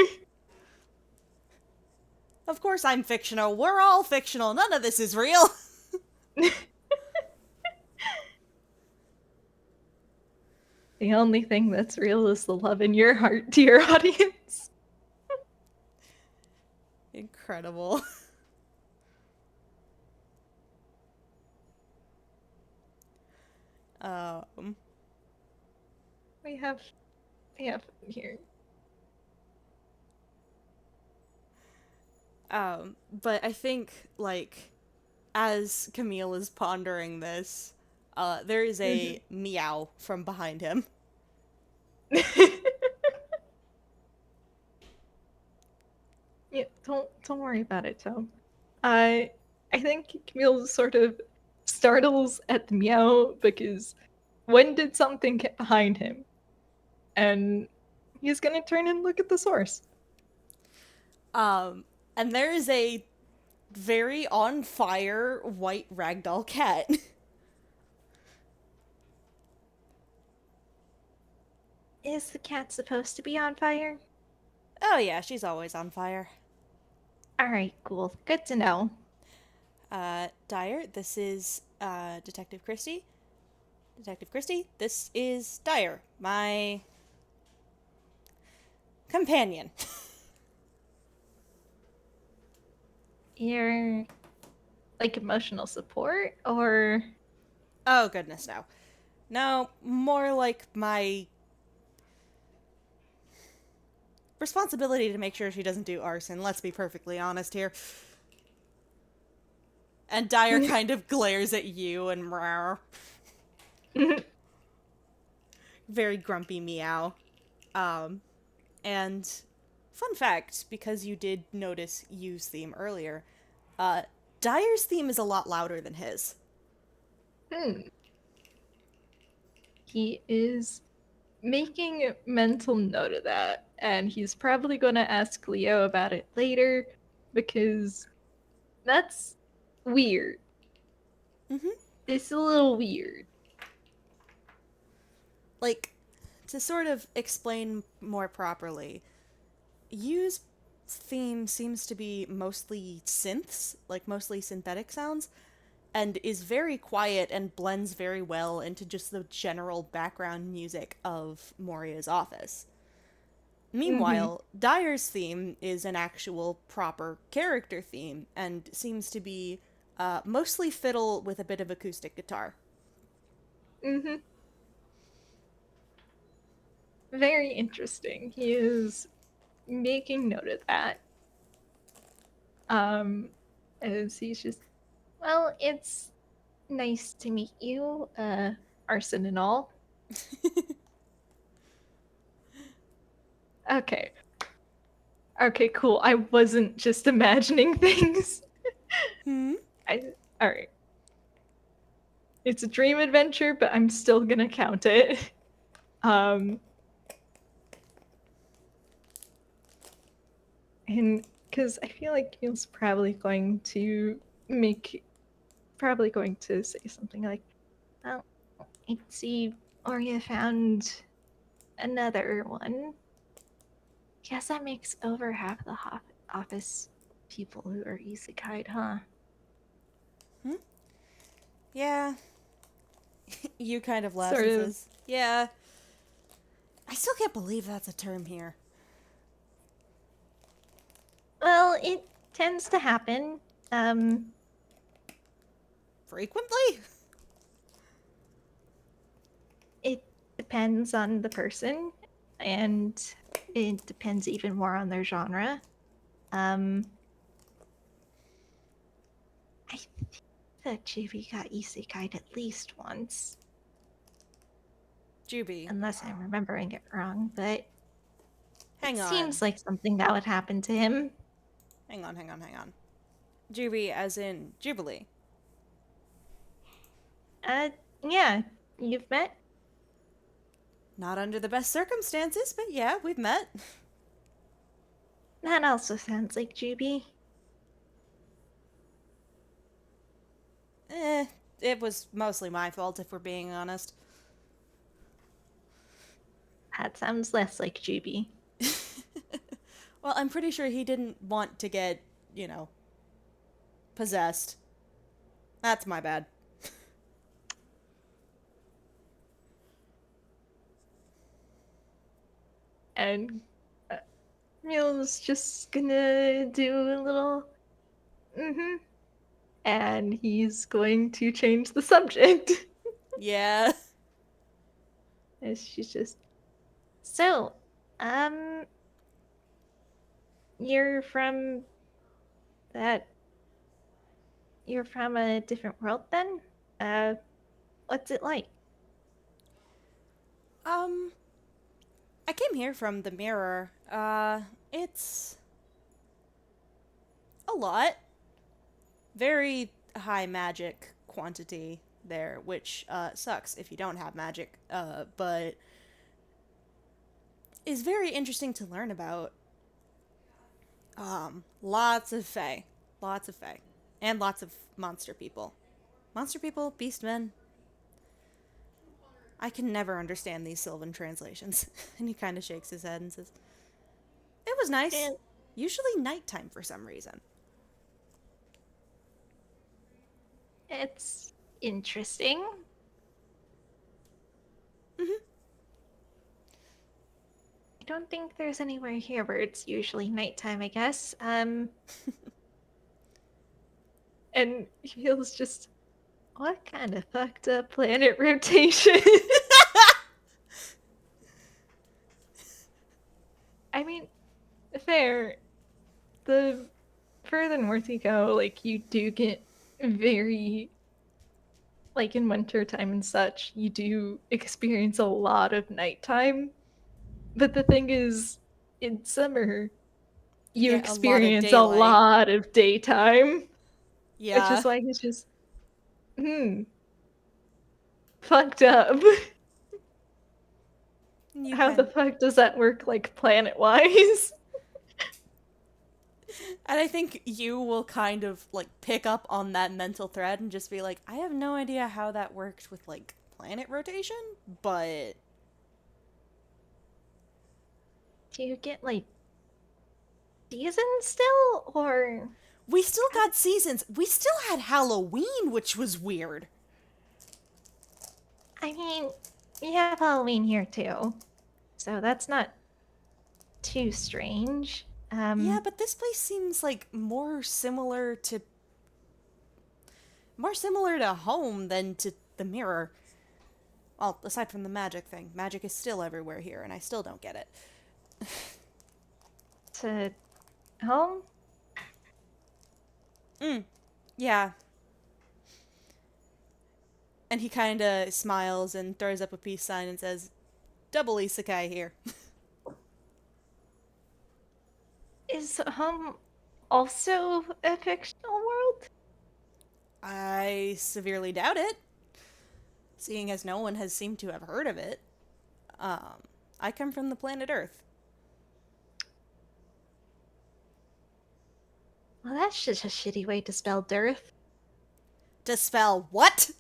S1: Of course I'm fictional. We're all fictional. None of this is real.
S2: The only thing that's real is the love in your heart to your audience.
S1: Incredible.
S2: We have here.
S1: But I think, like, as Camille is pondering this, there is a meow from behind him.
S2: Yeah, don't worry about it, Tom. I think Camille sort of startles at the meow because when did something get behind him? And he's gonna turn and look at the source.
S1: And there is a very on fire white ragdoll cat.
S3: Is the cat supposed to be on fire?
S1: Oh yeah, she's always on fire.
S3: Alright, cool. Good to know.
S1: Dyer, this is, Detective Christie. Detective Christie, this is Dyer, my... companion.
S3: Your, like, emotional support, or...
S1: Oh, goodness, no. No, more like my... responsibility to make sure she doesn't do arson, let's be perfectly honest here. And Dyer kind of glares at you and rawr. Very grumpy meow. And fun fact, because you did notice Yu's theme earlier, Dyer's theme is a lot louder than his.
S2: He is making mental note of that, and he's probably going to ask Leo about it later because that's weird.
S1: Mm-hmm.
S2: It's a little weird.
S1: Like, to sort of explain more properly, Yu's theme seems to be mostly synths, like mostly synthetic sounds, and is very quiet and blends very well into just the general background music of Moria's office. Meanwhile, Dyer's theme is an actual proper character theme and seems to be mostly fiddle with a bit of acoustic guitar.
S2: Mm-hmm. Very interesting. He is making note of that. As he's just, well, it's nice to meet you, Arson and all. Okay. Okay, cool. I wasn't just imagining things.
S1: Hmm?
S2: Alright. It's a dream adventure, but I'm still gonna count it. And because I feel like Neil's probably going to say something like,
S3: Well, I see Moria found another one. Guess that makes over half the office people who are isekai'd, huh?
S1: Yeah. You kind of laughs
S2: sort
S1: and
S2: of.
S1: says, yeah. I still can't believe that's a term here.
S3: Well, it tends to happen.
S1: Frequently?
S3: It depends on the person, and it depends even more on their genre. I think that Chibi got isekai'd at least once,
S1: Juby,
S3: unless I'm remembering it wrong, but
S1: hang
S3: it
S1: on.
S3: seems like something that would happen to him.
S1: Hang on. Juby as in Jubilee.
S3: Uh, yeah, you've met?
S1: Not under the best circumstances, but yeah, we've met.
S3: That also sounds like Juby.
S1: It was mostly my fault if we're being honest.
S3: That sounds less like Juby.
S1: Well, I'm pretty sure he didn't want to get, possessed. That's my bad.
S2: And Neil's just gonna do a little and he's going to change the subject.
S1: Yeah.
S2: As she's just,
S3: So, you're from that. You're from a different world then? What's it like?
S1: I came here from the mirror. It's a lot. Very high magic quantity there, which sucks if you don't have magic, but is very interesting to learn about. Lots of fae. Lots of fae. And lots of monster people. Monster people, beast men. I can never understand these Sylvan translations. And he kind of shakes his head and says, it was nice.
S3: And
S1: Usually nighttime for some reason.
S3: it's interesting.
S1: Mm-hmm.
S3: I don't think there's anywhere here where it's usually nighttime, I guess.
S2: and he feels just, what kind of fucked up planet rotation? I mean, fair. The further north you go, like, you do get very, like, in winter time and such, you do experience a lot of nighttime. But the thing is, in summer, you
S1: Yeah, a lot of
S2: experience a
S1: daylight.
S2: lot of daytime. Which
S1: Yeah.
S2: is why he's just, fucked up.
S1: You
S2: How the
S1: kind
S2: fuck does that work, like, planet-wise?
S1: And I think you will kind of like pick up on that mental thread and just be like, I have no idea how that worked with like planet rotation, but
S3: Do you get like seasons still, or
S1: we still got seasons. We still had Halloween, which was weird.
S3: I mean, we have Halloween here too, so that's not too strange.
S1: Yeah, but this place seems like more similar to home than to the mirror. Well, aside from the magic thing. Magic is still everywhere here, and I still don't get it.
S3: To home?
S1: Yeah. And he kind of smiles and throws up a peace sign and says, double isekai here.
S3: Is home also a fictional world?
S1: I severely doubt it, seeing as no one has seemed to have heard of it. Um, I come from the planet Earth.
S3: Well, that's just a shitty way to spell dearth.
S1: To spell what?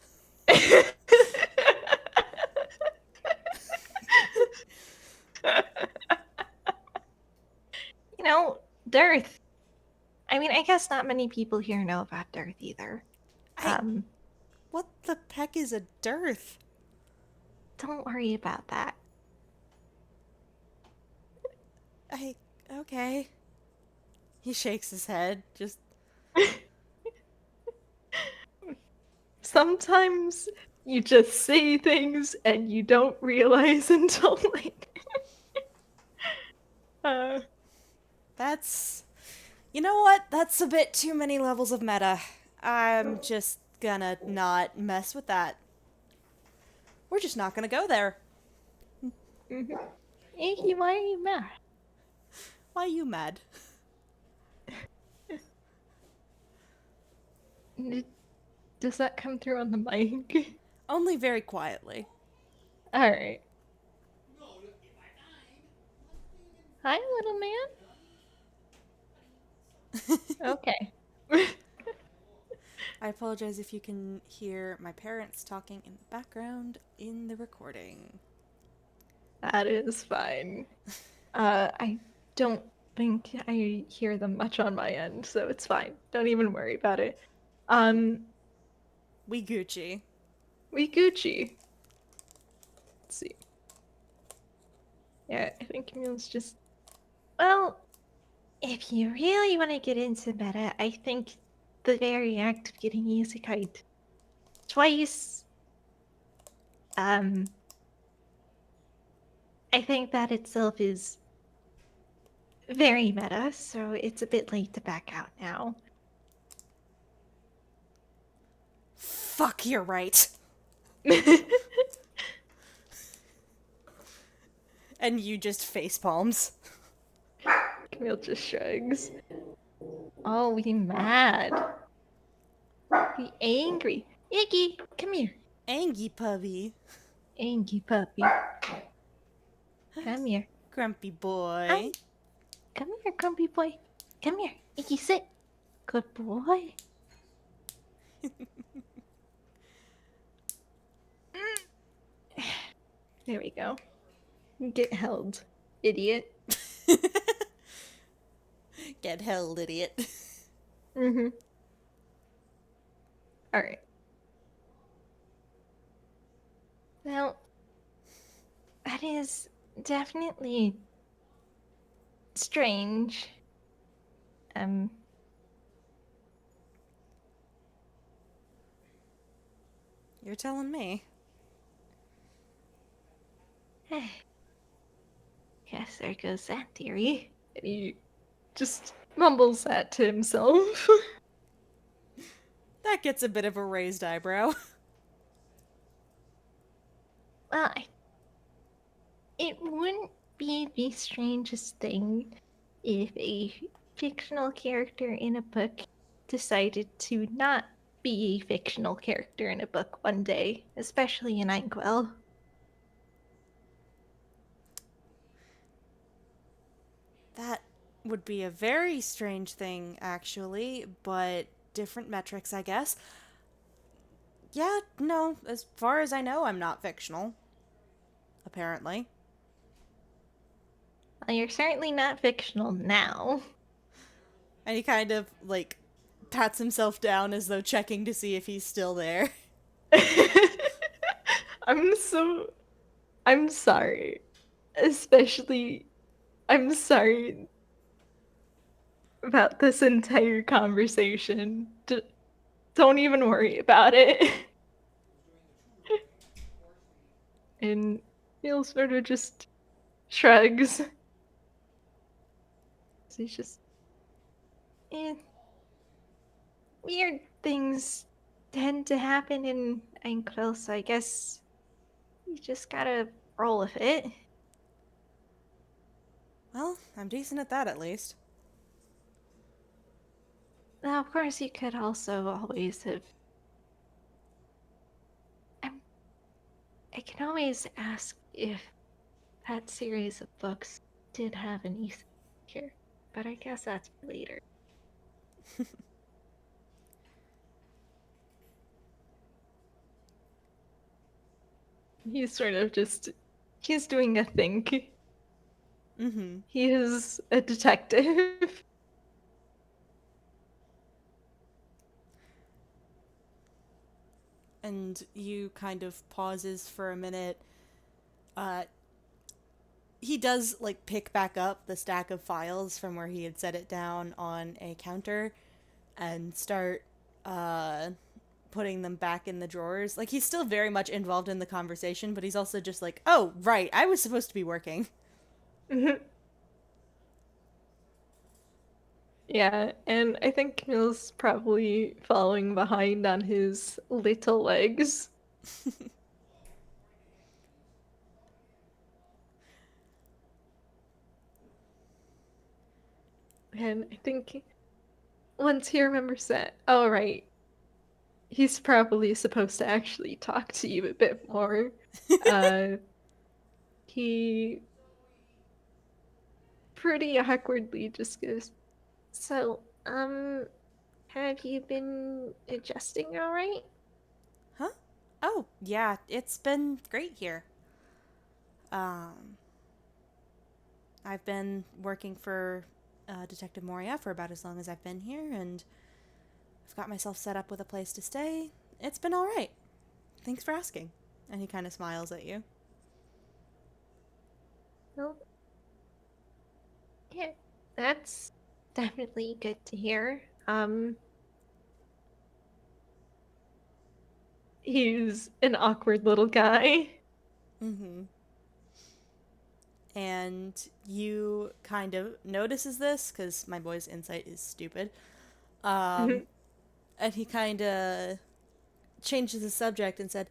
S3: You know, dearth. I mean, I guess not many people here know about dearth either.
S1: I. What the heck is a dearth?
S3: Don't worry about that.
S1: Okay. He shakes his head, just.
S2: Sometimes you just say things and you don't realize until later.
S1: That's. You know what? That's a bit too many levels of meta. I'm just gonna not mess with that. We're just not gonna go there.
S3: Iggy, why are you mad?
S1: Why are you mad?
S2: Does that come through on the mic?
S1: Only very quietly.
S2: Alright.
S3: Hi, little man. Okay.
S1: I apologize if you can hear my parents talking in the background in the recording.
S2: That is fine. I don't think I hear them much on my end, so it's fine. Don't even worry about it.
S1: We Gucci.
S2: We Gucci. Let's see. Yeah, I think Camille's just.
S3: Well, if you really want to get into meta, I think the very act of getting isekai twice, I think that itself is very meta, so it's a bit late to back out now.
S1: Fuck, you're right. And you just face palms.
S2: Camille just shrugs. Oh, we mad. We angry. Iggy, come here.
S1: Angie puppy.
S2: Angry puppy. Come here.
S1: Grumpy boy.
S3: Hi. Come here, grumpy boy. Come here. Iggy, sit. Good boy.
S2: There we go. Get held, idiot.
S1: Get held, idiot.
S2: Mm-hmm. Alright.
S3: Well, that is definitely strange.
S1: You're telling me.
S3: Guess there goes that theory.
S2: And he just mumbles that to himself.
S1: That gets a bit of a raised eyebrow.
S3: Well, it wouldn't be the strangest thing if a fictional character in a book decided to not be a fictional character in a book one day, especially in Inkwell.
S1: That would be a very strange thing, actually, but different metrics, I guess. Yeah, no, as far as I know, I'm not fictional. Apparently.
S3: Well, you're certainly not fictional now.
S1: And he kind of, like, pats himself down as though checking to see if he's still there.
S2: I'm so. I'm sorry. Especially, I'm sorry about this entire conversation. Don't even worry about it. And Neil sort of just shrugs. He's just, eh, weird things tend to happen in Ankril, so I guess you just gotta roll with it.
S1: Well, I'm decent at that at least.
S3: Now, of course, you could also always have. I'm, I can always ask if that series of books did have an Ethan here, but I guess that's for later.
S2: He's sort of just. He's doing a think.
S1: Mm-hmm.
S2: He is a detective.
S1: And you kind of pauses for a minute. Uh, he does, like, pick back up the stack of files from where he had set it down on a counter and start, putting them back in the drawers. Like, he's still very much involved in the conversation, but he's also just like, oh, right, I was supposed to be working.
S2: Yeah, and I think Camille's probably following behind on his little legs. And I think once he remembers that, oh, right, he's probably supposed to actually talk to you a bit more. Uh, he pretty awkwardly just goes, so, have you been adjusting all right?
S1: Huh? Oh, yeah, it's been great here. Um, I've been working for Detective Moria for about as long as I've been here, and I've got myself set up with a place to stay. It's been alright. Thanks for asking. And he kind of smiles at you.
S3: Well, yeah, that's definitely good to hear.
S2: He's an awkward little guy.
S1: Mm-hmm. And you kind of notices this, because my boy's insight is stupid. Um, and he kind of changes the subject and said,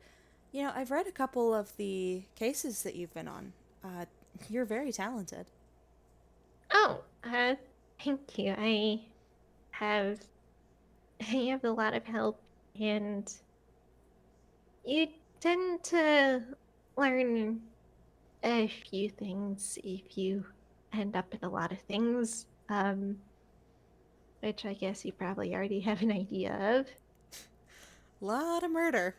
S1: you know, I've read a couple of the cases that you've been on. You're very talented.
S3: Oh, thank you. Have I have a lot of help, and you tend to learn a few things if you end up in a lot of things. Which I guess you probably already have an idea of.
S1: Lot of murder.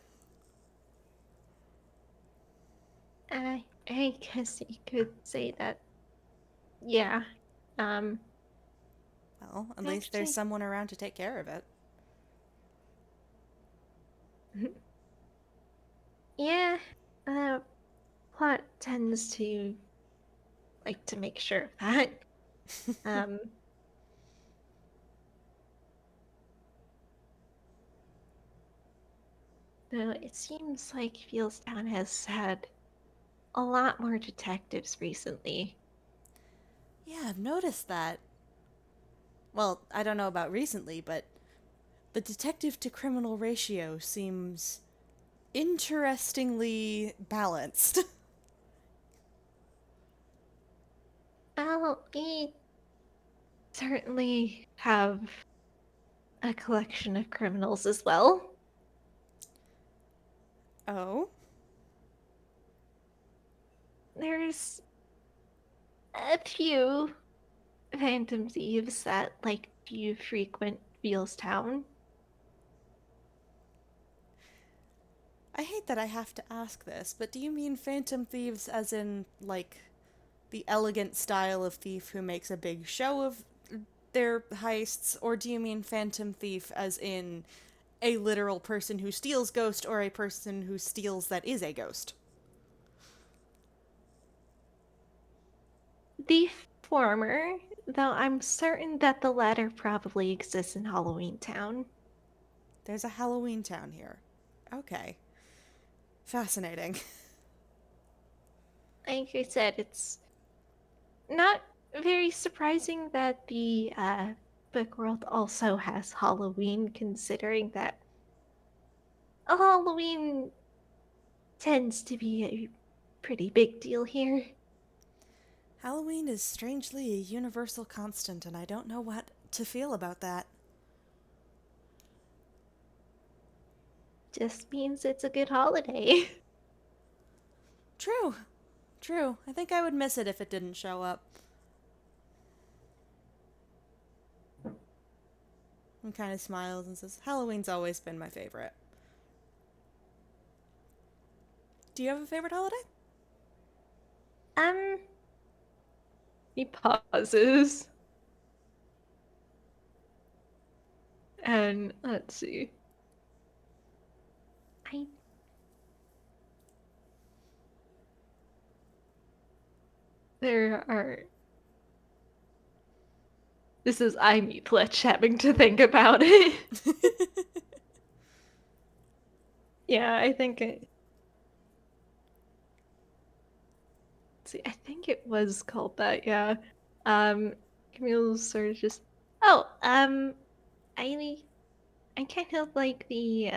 S3: I guess you could say that. Yeah. Um.
S1: Well, at least there's
S3: Actually,
S1: someone around to take care of it.
S3: yeah. Uh, plot tends to like to make sure of that. Um. Though it seems like Fieldstown has had a lot more detectives recently.
S1: Yeah, I've noticed that. Well, I don't know about recently, but the detective to criminal ratio seems interestingly balanced.
S3: Well, we certainly have a collection of criminals as well.
S1: Oh?
S3: There's a few phantom thieves that like to frequent Vealstown.
S1: I hate that I have to ask this, but do you mean phantom thieves as in, like, the elegant style of thief who makes a big show of their heists, or do you mean phantom thief as in a literal person who steals ghost or a person who steals that is a ghost?
S3: The former, though I'm certain that the latter probably exists in Halloween Town.
S1: There's a Halloween town here. Okay. Fascinating.
S3: Like I said, it's not very surprising that the book world also has Halloween, considering that Halloween tends to be a pretty big deal here.
S1: Halloween is strangely a universal constant, and I don't know what to feel about that.
S3: Just means it's a good holiday.
S1: True. True. I think I would miss it if it didn't show up. And kind of smiles and says, Halloween's always been my favorite. Do you have a favorite holiday?
S3: Um,
S2: He pauses. And let's see.
S3: I
S2: There are. This is I'm Fletch having to think about it. Yeah, I think see, I think it was called that, yeah. Camille's sort of just
S3: I I kind of like the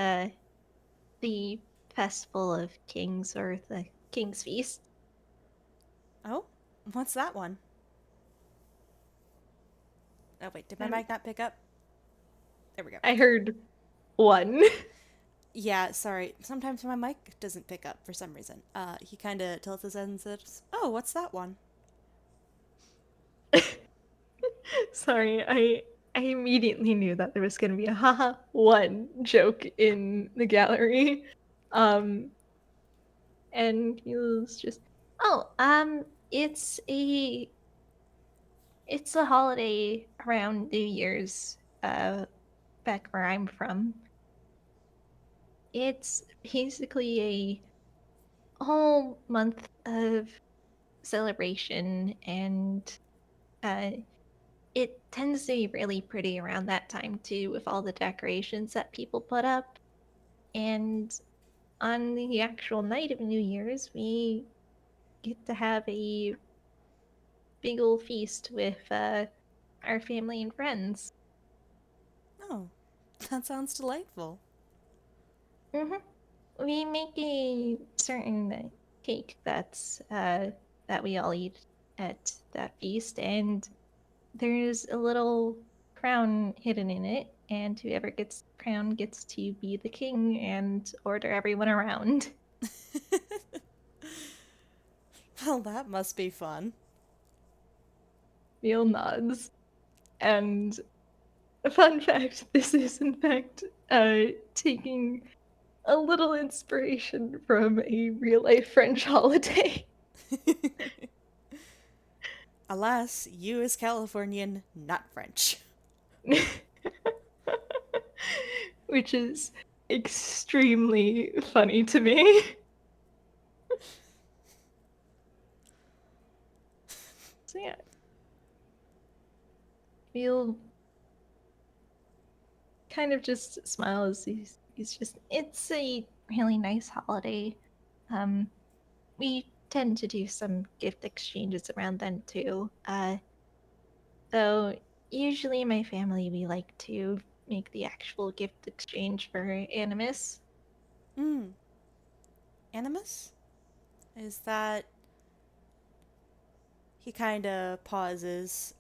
S3: Festival of Kings or the King's Feast.
S1: Oh? What's that one? Oh, wait, did my
S2: um,
S1: mic not pick up? There we go.
S2: I heard one.
S1: Yeah, sorry. Sometimes my mic doesn't pick up for some reason. He kind of tilts his head and says, Oh, what's that one?
S2: Sorry, I immediately knew that there was gonna be a haha one joke in the gallery. Um and he was just
S3: Oh, it's a holiday around New Year's, back where I'm from. It's basically a whole month of celebration, and uh, it tends to be really pretty around that time too, with all the decorations that people put up. And on the actual night of New Year's, we get to have a big old feast with our family and friends.
S1: Oh, that sounds delightful.
S3: hmm We make a certain cake that we all eat at that feast, and there's a little crown hidden in it, and whoever gets the crown gets to be the king and order everyone around.
S1: Well, that must be fun.
S2: Neil nods. And a fun fact, this is in fact taking a little inspiration from a real life French holiday.
S1: Alas, you as Californian, not French.
S2: Which is extremely funny to me. So yeah, we'll kind of just smile as he's just
S3: It's a really nice holiday. Um, we tend to do some gift exchanges around then too. Though usually in my family we like to make the actual gift exchange for Animus.
S1: Hmm. Animus? Is that He kind of pauses,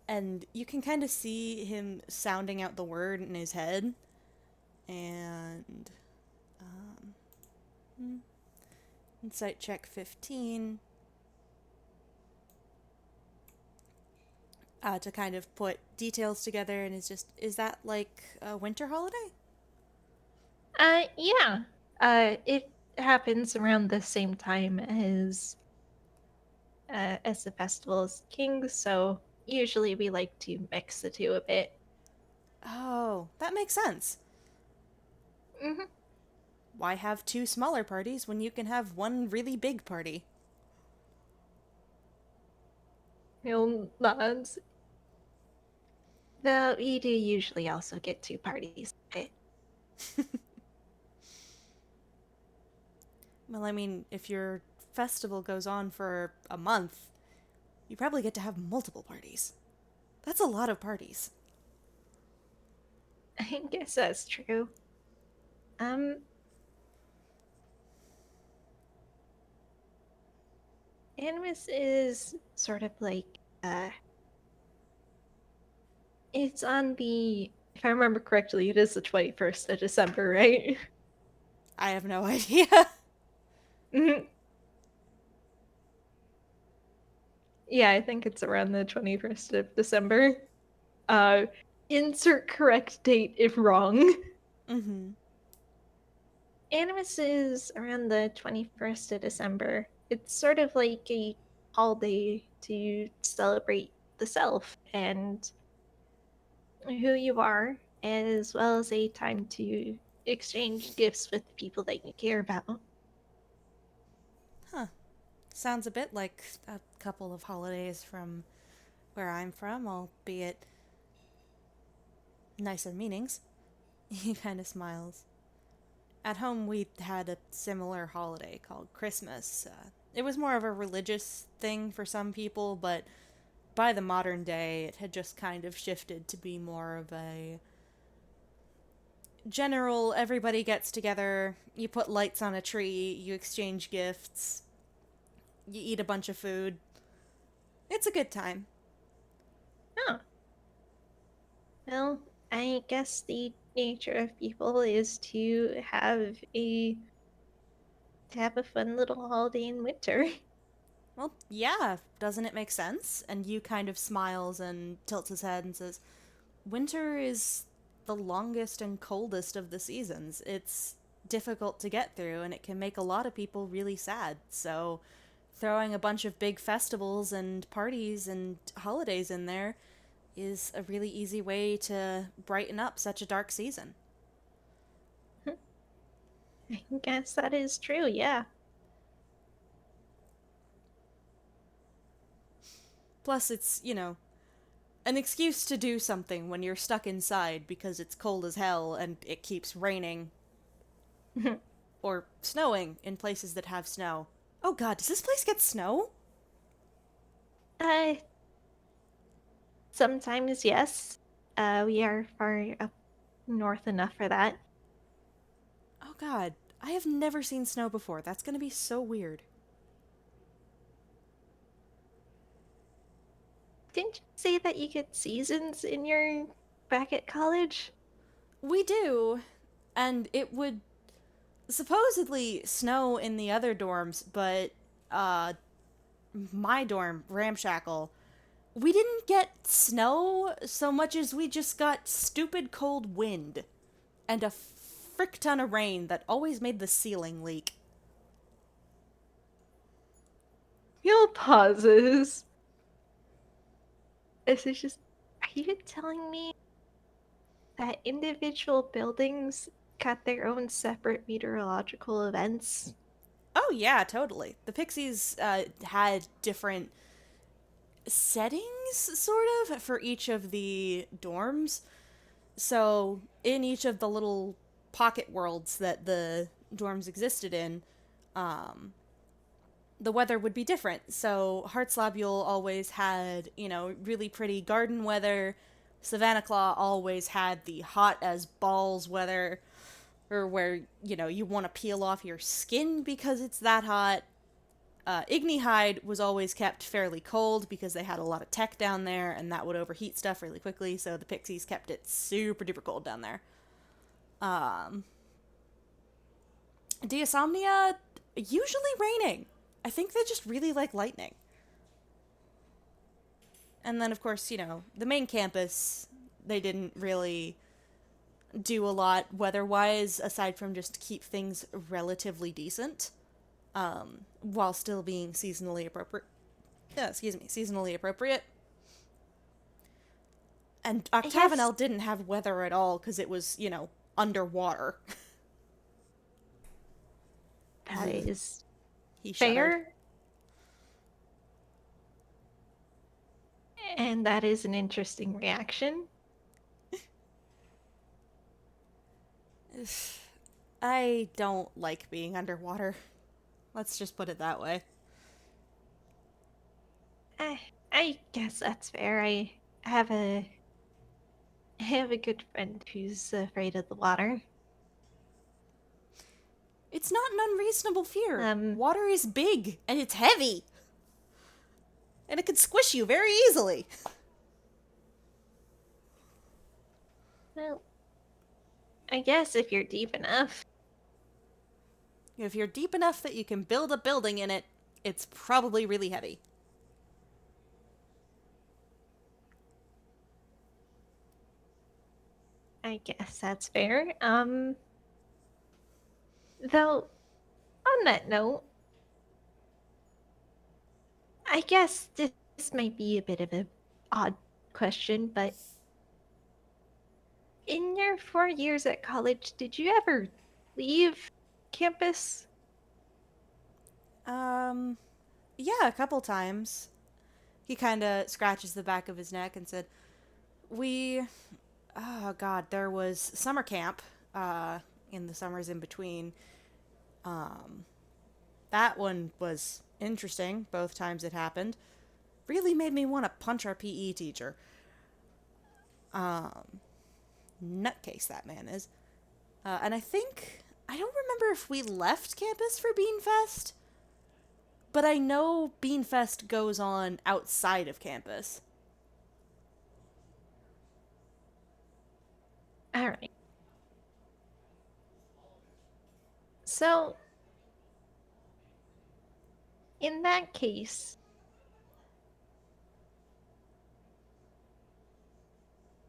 S1: and you can kind of see him sounding out the word in his head. And hmm, insight check 15. To kind of put details together, and is that like a winter holiday?
S3: Yeah. It happens around the same time as the festival's king, so usually we like to mix the two a bit.
S1: Oh, that makes sense.
S3: Hmm.
S1: Why have two smaller parties when you can have one really big party?
S2: He'll nods.
S3: Though we do usually also get two parties a bit.
S1: Well, I mean, if your festival goes on for a month, you probably get to have multiple parties. That's a lot of parties.
S3: I guess that's true. Um, Animus is sort of like it's on the, if I remember correctly, it is the 21st of December, right?
S1: I have no idea.
S2: Mhm. Yeah, I think it's around the 21st of December. Uh, insert correct date if wrong.
S1: Mm-hmm.
S3: Animus is around the 21st of December. It's sort of like a holiday to celebrate the self and who you are, as well as a time to exchange gifts with the people that you care about.
S1: Huh. Sounds a bit like a couple of holidays from where I'm from, albeit nicer meanings. He kind of smiles. At home, we had a similar holiday called Christmas. It was more of a religious thing for some people, but by the modern day, it had just kind of shifted to be more of a general everybody gets together, you put lights on a tree, you exchange gifts, you eat a bunch of food. It's a good time.
S3: Oh, well, I guess the nature of people is to have a fun little holiday in winter.
S1: Well, yeah, doesn't it make sense? And you kind of smiles and tilts his head and says, winter is the longest and coldest of the seasons. It's difficult to get through, and it can make a lot of people really sad. So, throwing a bunch of big festivals and parties and holidays in there is a really easy way to brighten up such a dark season.
S3: I guess that is true, yeah.
S1: Plus, it's, an excuse to do something when you're stuck inside because it's cold as hell and it keeps raining or snowing in places that have snow. Oh god, does this place get snow?
S3: uh, Sometimes, yes. We are far up north enough for that.
S1: Oh god, I have never seen snow before. That's gonna be so weird.
S3: Didn't you say that you get seasons in your back at college?
S1: We do, and it would supposedly snow in the other dorms, but uh my dorm, Ramshackle, we didn't get snow so much as we just got stupid cold wind and a frick ton of rain that always made the ceiling leak.
S2: He'll pauses.
S3: This is just. Are you telling me that individual buildings got their own separate meteorological events?
S1: Oh yeah, totally. The Pixies had different settings, sort of, for each of the dorms. So in each of the little pocket worlds that the dorms existed in, um, the weather would be different. So Heartslobule always had, really pretty garden weather. Savannah Claw always had the hot as balls weather, or where, you want to peel off your skin because it's that hot. Ignihide was always kept fairly cold because they had a lot of tech down there, and that would overheat stuff really quickly, so the pixies kept it super duper cold down there. Deosomnia, usually raining. I think they just really like lightning. And then, of course, the main campus, they didn't really do a lot weather-wise, aside from just keep things relatively decent, while still being seasonally appropriate. Seasonally appropriate. And Octagonal didn't have weather at all, because it was, underwater.
S3: That is
S1: He
S3: fair.
S1: shuddered.
S3: And that is an interesting reaction.
S1: I don't like being underwater. Let's just put it that way.
S3: I guess that's fair. I have a good friend who's afraid of the water.
S1: It's not an unreasonable fear.
S3: Um,
S1: Water is big, and it's heavy. And it can squish you very easily.
S3: Well, I guess if you're deep enough.
S1: If you're deep enough that you can build a building in it, it's probably really heavy.
S3: I guess that's fair. Though, on that note, I guess this might be a bit of an odd question, but in your 4 years at college, did you ever leave campus?
S1: Yeah, a couple times. He kind of scratches the back of his neck and said, oh god, there was summer camp, in the summers in between. That one was interesting, both times it happened. Really made me want to punch our PE teacher. Nutcase that man is. And I don't remember if we left campus for Beanfest, but I know Beanfest goes on outside of campus.
S3: All right. So, in that case,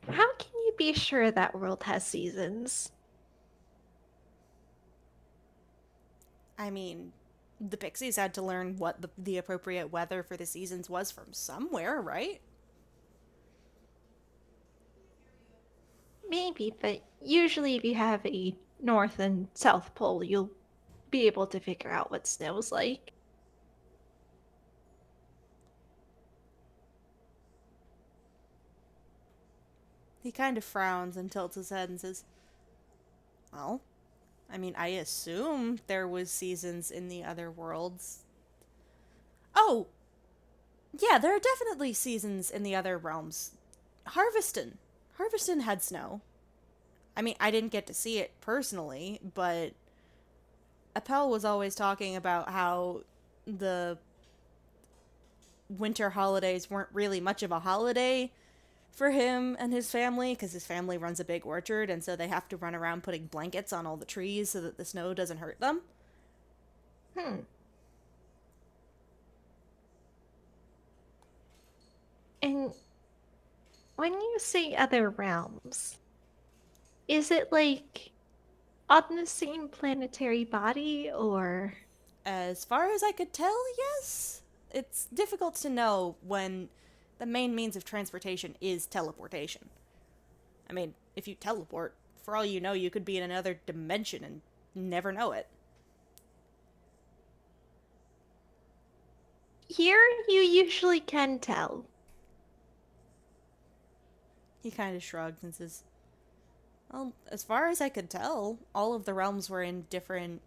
S3: how can you be sure that world has seasons?
S1: I mean, the Pixies had to learn what the appropriate weather for the seasons was from somewhere, right?
S3: Maybe, but usually if you have a North and South Pole, you'll be able to figure out what snow's like.
S1: He kind of frowns and tilts his head and says, well, I mean, I assume there was seasons in the other worlds. Oh, yeah, there are definitely seasons in the other realms. Harveston. Harveston had snow. I mean, I didn't get to see it personally, but Appel was always talking about how the winter holidays weren't really much of a holiday for him and his family, because his family runs a big orchard, and so they have to run around putting blankets on all the trees so that the snow doesn't hurt them.
S3: And when you say other realms, is it like on the same planetary body, or?
S1: As far as I could tell, yes. It's difficult to know when the main means of transportation is teleportation. I mean, if you teleport, for all you know, you could be in another dimension and never know it.
S3: Here, you usually can tell.
S1: He kind of shrugged and says, well, as far as I could tell, all of the realms were in different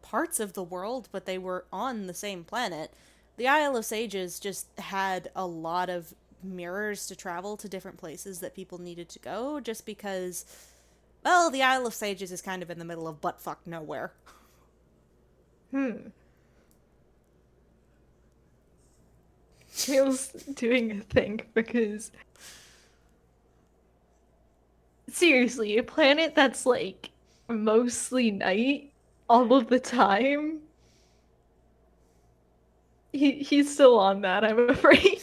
S1: parts of the world, but they were on the same planet. The Isle of Sages just had a lot of mirrors to travel to different places that people needed to go, just because, well, the Isle of Sages is kind of in the middle of buttfuck nowhere.
S2: Camille's doing a thing because seriously, a planet that's like mostly night all of the time. He's still on that, I'm afraid.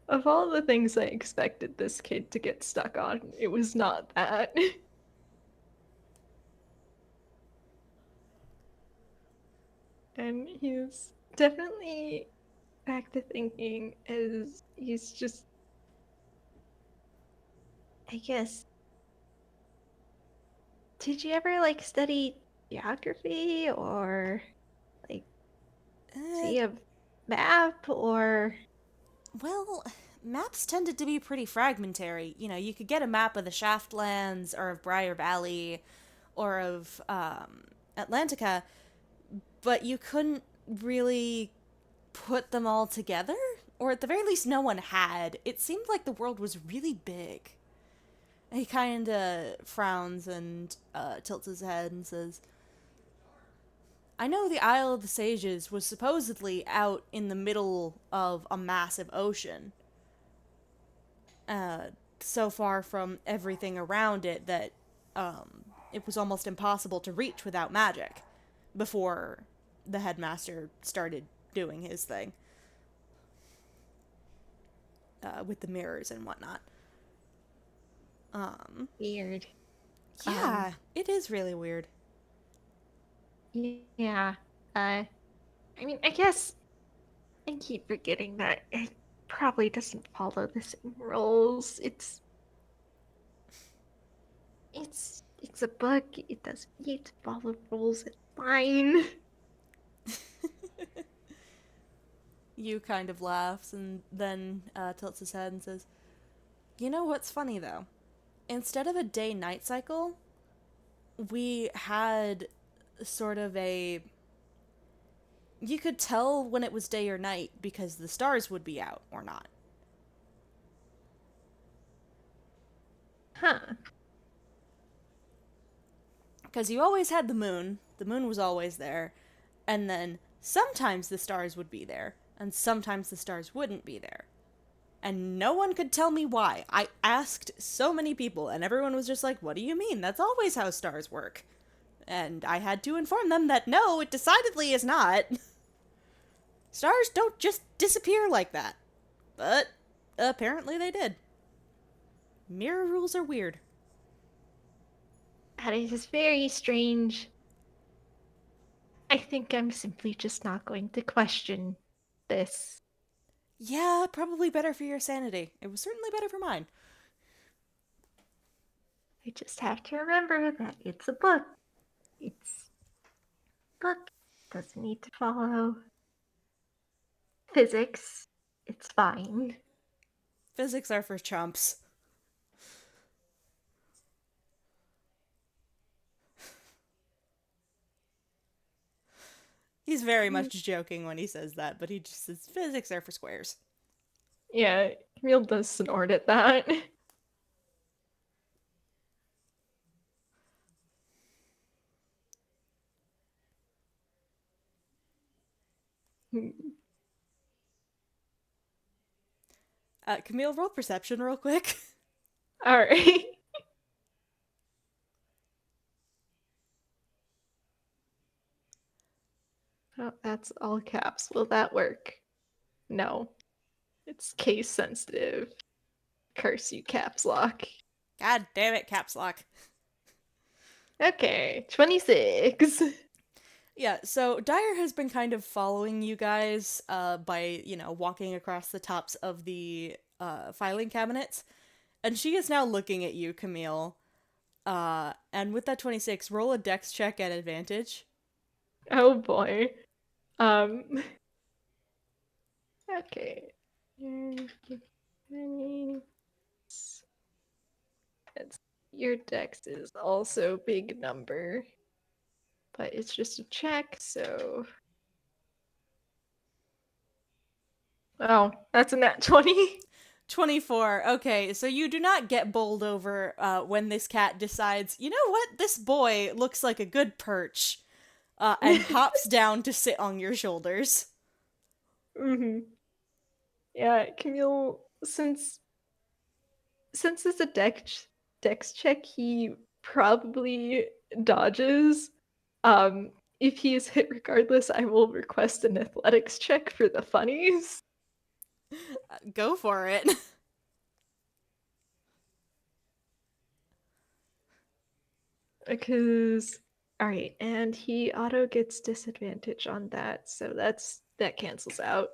S2: Of all the things I expected this kid to get stuck on, it was not that. And he's definitely back to thinking as he's just, I guess, did you ever like study geography or like
S1: Uh,
S2: see a map or
S1: well, maps tended to be pretty fragmentary. You know, you could get a map of the Shaftlands or of Briar Valley or of Atlantica, but you couldn't really put them all together? Or at the very least, no one had. It seemed like the world was really big. He kind of frowns and tilts his head and says, I know the Isle of the Sages was supposedly out in the middle of a massive ocean. Uh, so far from everything around it that it was almost impossible to reach without magic before the headmaster started doing his thing with the mirrors and whatnot.
S3: Weird.
S1: Yeah, it is really weird.
S3: Yeah. I mean, I guess I keep forgetting that it probably doesn't follow the same rules. It's a book. It doesn't need to follow rules. It's fine.
S1: You kind of laughs and then tilts his head and says, You know what's funny though? Instead of a day night cycle, we had sort of a. You could tell when it was day or night because the stars would be out or not.
S2: huh.
S1: Because you always had the moon was always there, and then sometimes the stars would be there, and sometimes the stars wouldn't be there. And no one could tell me why. I asked so many people, and everyone was just like, What do you mean? That's always how stars work. And I had to inform them that no, it decidedly is not. Stars don't just disappear like that. But apparently they did. Mirror rules are weird.
S3: That is very strange. I think I'm simply just not going to question this.
S1: Yeah, probably better for your sanity. It was certainly better for mine.
S3: I just have to remember that it's a book. It's a book. Doesn't need to follow physics. It's fine.
S1: Physics are for chumps. He's very much joking when he says that, but he just says physics are for squares.
S2: Yeah, Camille does snort at that.
S1: Camille, roll perception real quick.
S2: Alright. Oh, that's all caps. Will that work? No. It's case sensitive. Curse you, caps lock.
S1: God damn it, caps lock.
S2: Okay, 26.
S1: Yeah, so Dyer has been kind of following you guys by, walking across the tops of the filing cabinets. And she is now looking at you, Camille. And with that 26, roll a dex check at advantage.
S2: Oh boy. Okay. It's, your dex is also big number. But it's just a check, so. Oh, that's a nat 20.
S1: 24. Okay, so you do not get bowled over when this cat decides, you know what? This boy looks like a good perch. and hops down to sit on your shoulders.
S2: Mm-hmm. Yeah, Camille, since it's a dex check, he probably dodges. Um, if he is hit regardless, I will request an athletics check for the funnies.
S1: Go for it.
S2: Because alright, and he auto gets disadvantage on that, so that cancels out.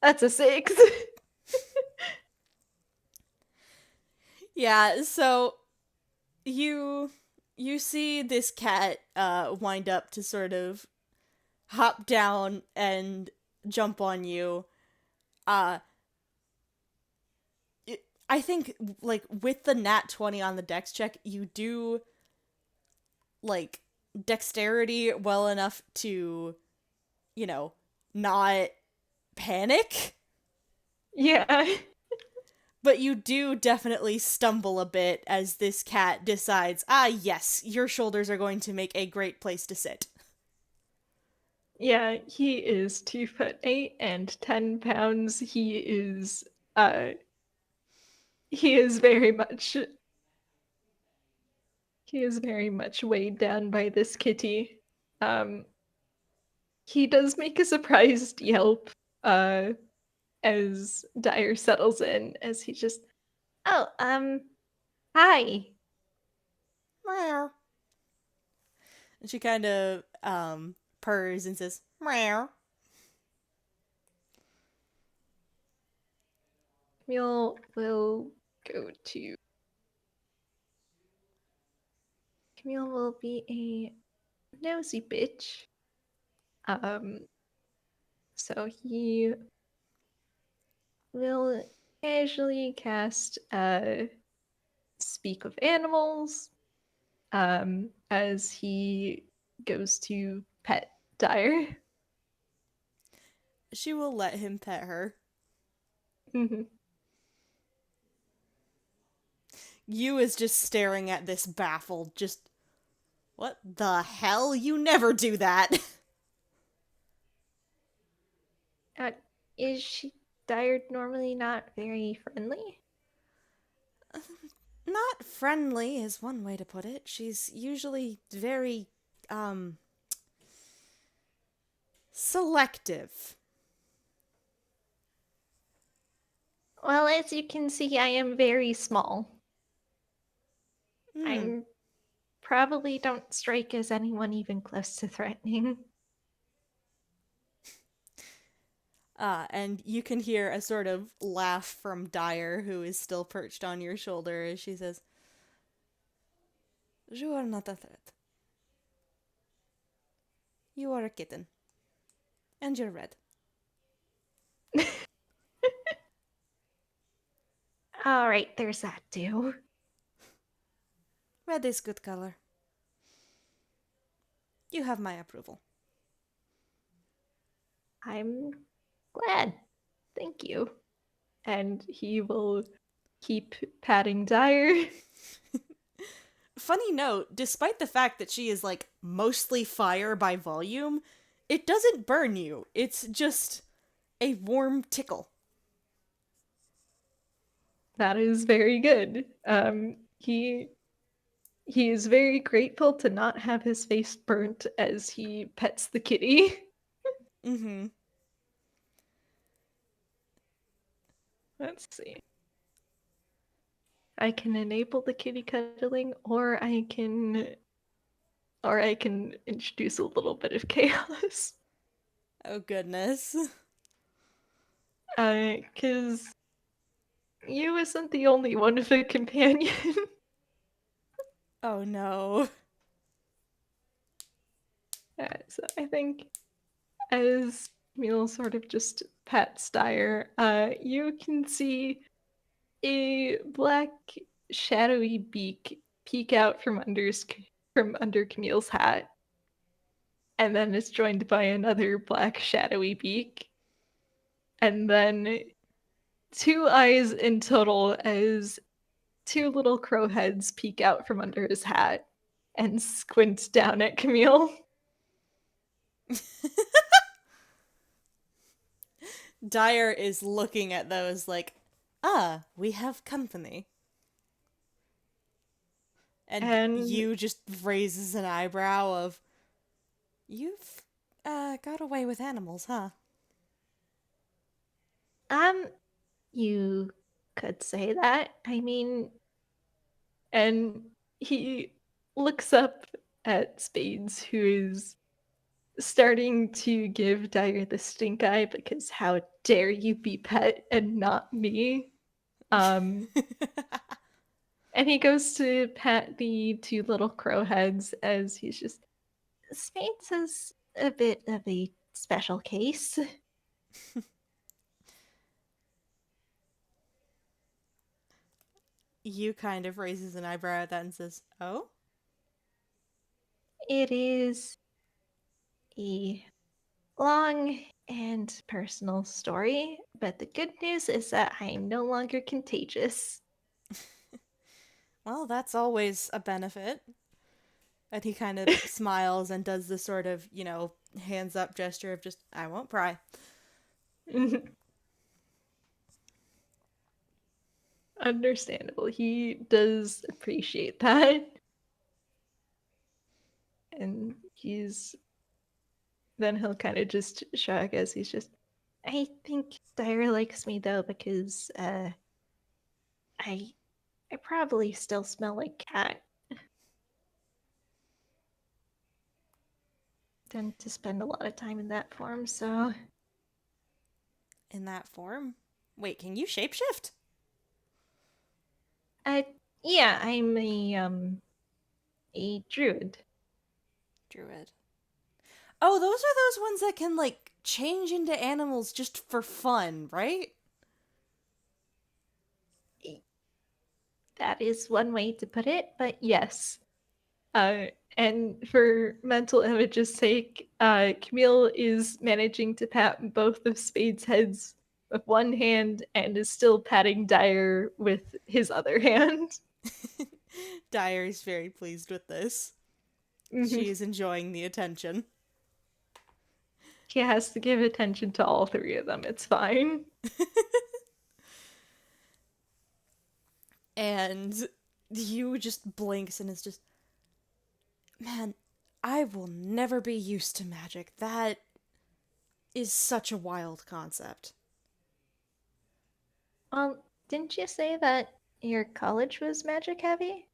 S2: That's a 6.
S1: Yeah, so you see this cat wind up to sort of hop down and jump on you. Uh I think like with the nat 20 on the dex check, you do like dexterity well enough to, you know, not panic,
S2: Yeah.
S1: but you do definitely stumble a bit as this cat decides, yes, your shoulders are going to make a great place to sit.
S2: Yeah, he is 2'8" and 10 pounds. Uh he is very much he is very much weighed down by this kitty. Um he does make a surprised yelp uh as Dyer settles in, as he just
S3: Oh, hi.
S1: Meow. And she kind of purrs and says, meow.
S2: Camille will go to Camille will be a nosy bitch. Um so he will casually cast Speak of Animals as he goes to pet Dyer.
S1: She will let him pet her.
S2: Mhm.
S1: You is just staring at this baffled, just, what the hell? You never do that.
S3: Uh, is she Dyer normally not very friendly?
S1: Not friendly is one way to put it. She's usually very, selective.
S3: Well, as you can see, I am very small.
S1: Hmm.
S3: I probably don't strike as anyone even close to threatening.
S1: And you can hear a sort of laugh from Dyer, who is still perched on your shoulder, as she says, "You are not a threat. You are a kitten. And you're red."
S3: All right, there's that too.
S1: Red is good color. You have my approval.
S3: I'm glad. Thank you.
S2: And he will keep patting Dyer.
S1: Funny note, despite the fact that she is like mostly fire by volume, it doesn't burn you. It's just a warm tickle.
S2: That is very good. He is very grateful to not have his face burnt as he pets the kitty.
S1: Mm-hmm.
S2: Let's see. I can enable the kitty cuddling, or I can introduce a little bit of chaos.
S1: Oh goodness.
S2: Because you isn't the only one of a companion.
S1: Oh no.
S2: So I think as Camille sort of just pats Dyer, you can see a black shadowy beak peek out from under Camille's hat, and then it's joined by another black shadowy beak, and then two eyes in total as two little crow heads peek out from under his hat and squint down at Camille.
S1: Dyer is looking at those like, ah, we have company. And
S2: And
S1: you just raises an eyebrow of, you've got away with animals, huh?
S3: Um, you could say that. I mean,
S2: and he looks up at Spades, who is starting to give Dyer the stink eye because how dare you be pet and not me? Um, and he goes to pat the two little crow heads as he's just,
S3: Spades is a bit of a special case.
S1: You kind of raises an eyebrow at that and says, oh?
S3: It is a long and personal story, but the good news is that I am no longer contagious.
S1: Well, that's always a benefit. And he kind of smiles and does the sort of, hands up gesture of just, I won't pry.
S2: understandable. He does appreciate that. And then he'll kind of just shrug as he's just,
S3: I think Dyer likes me though because I I probably still smell like cat. Tend to spend a lot of time in that form, so
S1: In that form? Wait, can you shapeshift?
S3: I yeah, I'm a druid.
S1: Druid. Oh, those are those ones that can, like, change into animals just for fun, right?
S3: That is one way to put it, but yes.
S2: uh, and for mental image's sake, Camille is managing to pat both of Spade's heads with one hand and is still patting Dyer with his other hand.
S1: Dyer is very pleased with this.
S2: Mhm.
S1: She is enjoying the attention.
S2: He has to give attention to all three of them. It's fine.
S1: And you just blinks and is just, man, I will never be used to magic. That is such a wild concept.
S3: Didn't you say that your college was magic heavy?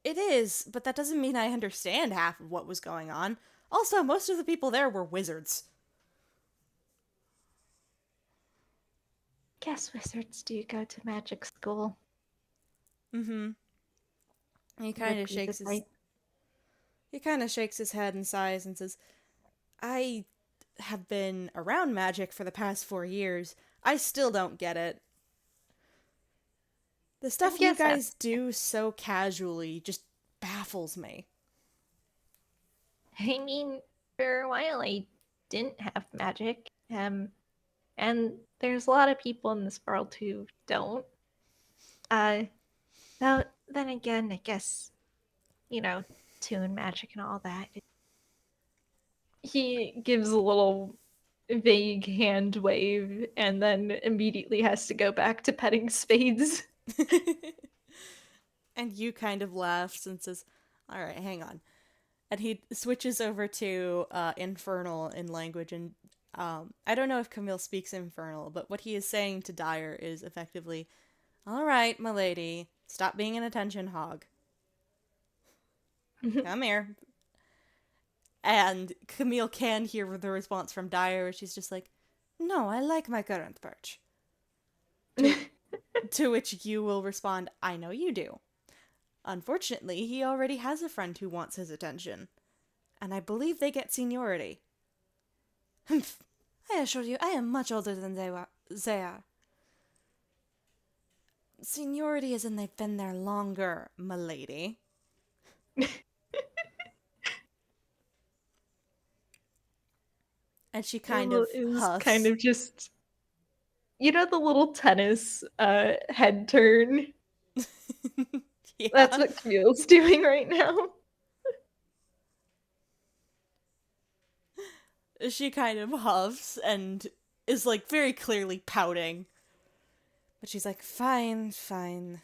S1: It is, but that doesn't mean I understand half of what was going on. Also, most of the people there were wizards.
S3: Guess wizards do go to magic school.
S1: Mm-hmm. He kind
S3: Would
S1: of
S3: be the
S1: shakes his
S3: type.
S1: he kind of shakes his head and sighs and says, "I have been around magic for the past 4 years. I still don't get it. The
S3: I
S1: stuff you
S3: guess that's
S1: guys do so casually just baffles me."
S3: I mean, for a while I didn't have magic. And there's a lot of people in this world who don't. Uh, though, then again, I guess, you know, tune magic and all that.
S2: He gives a little vague hand wave and then immediately has to go back to petting Spades.
S1: And you kind of laughs and says, "All right, hang on." And he switches over to Infernal in language, and I don't know if Camille speaks Infernal, but what he is saying to Dyer is effectively, "All right, my lady, stop being an attention hog. Come here." And Camille can hear the response from Dyer, where she's just like, "No, I like my current perch." To which you will respond, "I know you do. Unfortunately, he already has a friend who wants his attention, and I believe they get seniority." "Humph. I assure you, I am much older than they are. Seniority is in they've been there longer, milady." And she kind
S2: Camille
S1: of
S2: is kind
S1: huffs.
S2: of just, the little tennis head turn. That's
S1: Yeah.
S2: what Camille's doing right now.
S1: she kind of huffs and is like very clearly pouting. But she's like, fine, fine.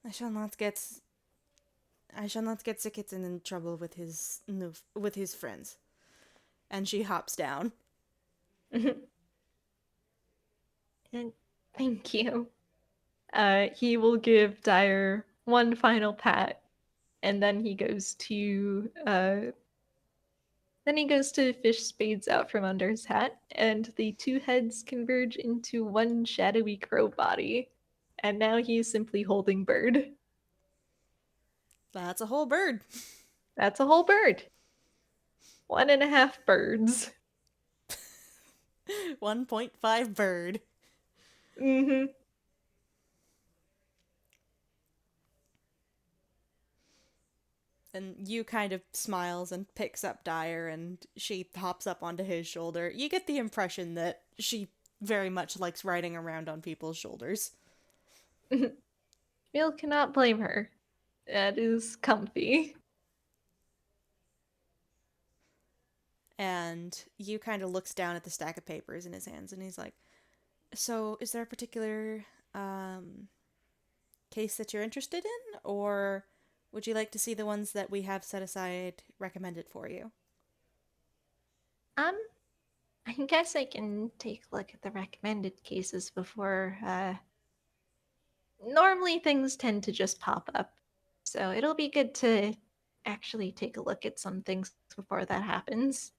S1: I shall not get Sikitten in trouble with his friends. And she hops down.
S2: And thank you. He will give Dyer one final pat, and then he goes to fish spades out from under his hat, and the two heads converge into one shadowy crow body. And now he is simply holding Bird.
S1: That's a whole bird.
S2: That's a whole bird. 1.5 birds.
S1: 1.5 bird.
S2: Mm-hmm.
S1: And you kind of smiles and picks up Dyer, and she hops up onto his shoulder. You get the impression that she very much likes riding around on people's shoulders.
S2: Camille cannot blame her. That is comfy.
S1: And you kind of looks down at the stack of papers in his hands, and he's like, so is there a particular case that you're interested in, or would you like to see the ones that we have set aside recommended for you?
S3: I guess I can take a look at the recommended cases before. Normally things tend to just pop up, so it'll be good to actually take a look at some things before that happens.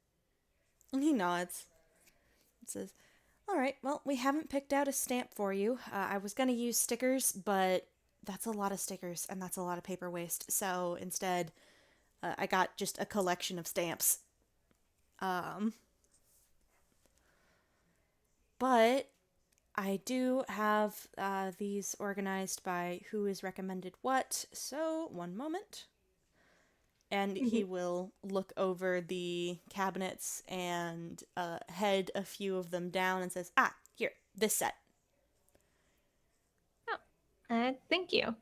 S1: And he nods and says, all right, well, we haven't picked out a stamp for you. I was going to use stickers, but that's a lot of stickers and that's a lot of paper waste. So instead, I got just a collection of stamps. But I do have these organized by who is recommended what. So, one moment. And he will look over the cabinets and head a few of them down and says, ah, here, this set.
S2: Thank you.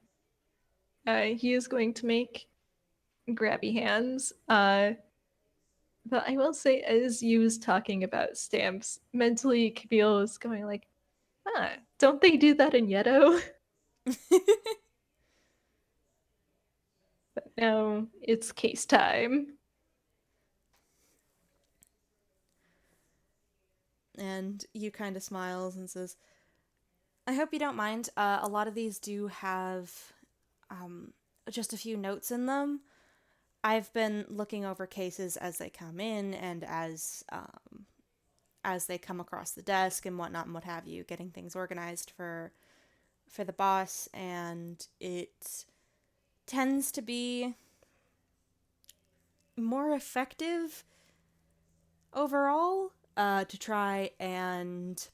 S2: He is going to make grabby hands. But I will say, as you was talking about stamps, mentally Camille is going like, don't they do that in Yeto? But now it's case time.
S1: And you kind of smiles and says, I hope you don't mind. A lot of these do have just a few notes in them. I've been looking over cases as they come in and as they come across the desk and whatnot and what have you, getting things organized for the boss, and it tends to be more effective overall to try and,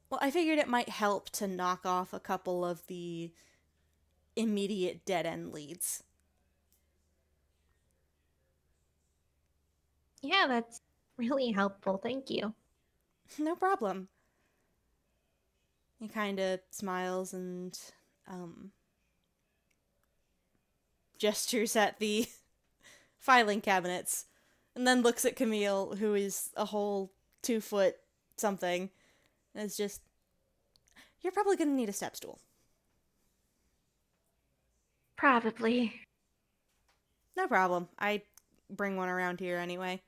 S1: well, I figured it might help to knock off a couple of the immediate dead-end leads.
S3: Yeah, that's really helpful. Thank you.
S1: No problem. He kind of smiles and gestures at the filing cabinets, and then looks at Camille, who is a whole 2 foot something, and is just, you're probably gonna need a step stool.
S3: Probably.
S1: No problem. I bring one around here anyway.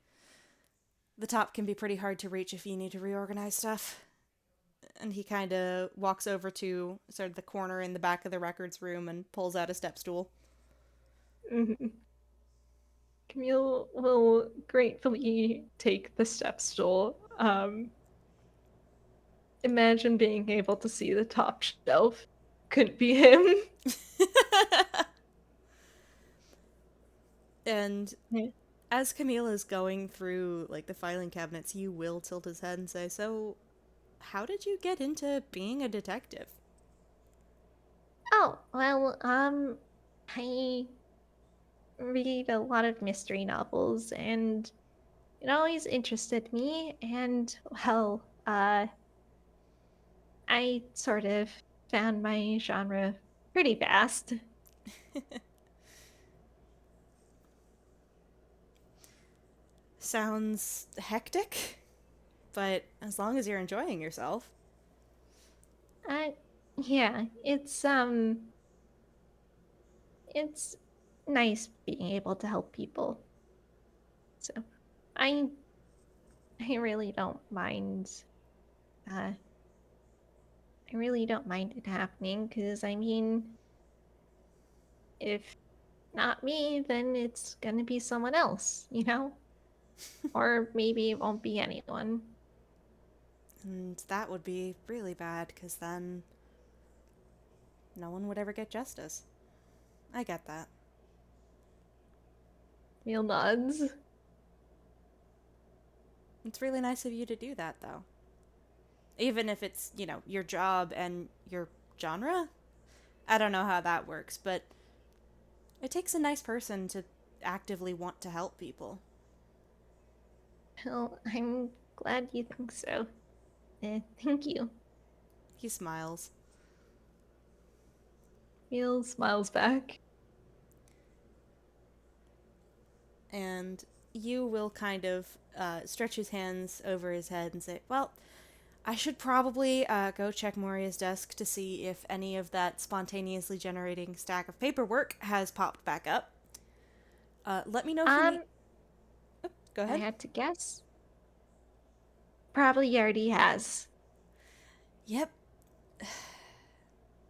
S1: The top can be pretty hard to reach if you need to reorganize stuff. And he kind of walks over to sort of the corner in the back of the records room and pulls out a step stool.
S2: Mm-hmm. Camille will gratefully take the step stool. Imagine being able to see the top shelf. Couldn't be him.
S1: And
S2: Yeah.
S1: as Camille is going through like the filing cabinets, you will tilt his head and say, so how did you get into being a detective?
S3: Oh, well, I read a lot of mystery novels and it always interested me, and well, I sort of found my genre pretty fast.
S1: sounds hectic, but as long as you're enjoying yourself.
S3: Uh, yeah, it's nice being able to help people. So, I I really don't mind. Uh, I really don't mind it happening because I mean, if not me, then it's gonna be someone else, you know? Or maybe it won't be anyone.
S1: And that would be really bad, because then no one would ever get justice. I get that.
S2: Camille nods.
S1: It's really nice of you to do that, though. Even if it's, your job and your genre? I don't know how that works, but it takes a nice person to actively want to help people.
S3: Well, I'm glad you think so. Thank you.
S1: He smiles.
S2: Camille smiles back.
S1: And you will kind of stretch his hands over his head and say, well, I should probably go check Moria's desk to see if any of that spontaneously generating stack of paperwork has popped back up. Let me know if you need... Oh, go
S3: I
S1: ahead.
S3: had to guess. Probably already has.
S1: Yep.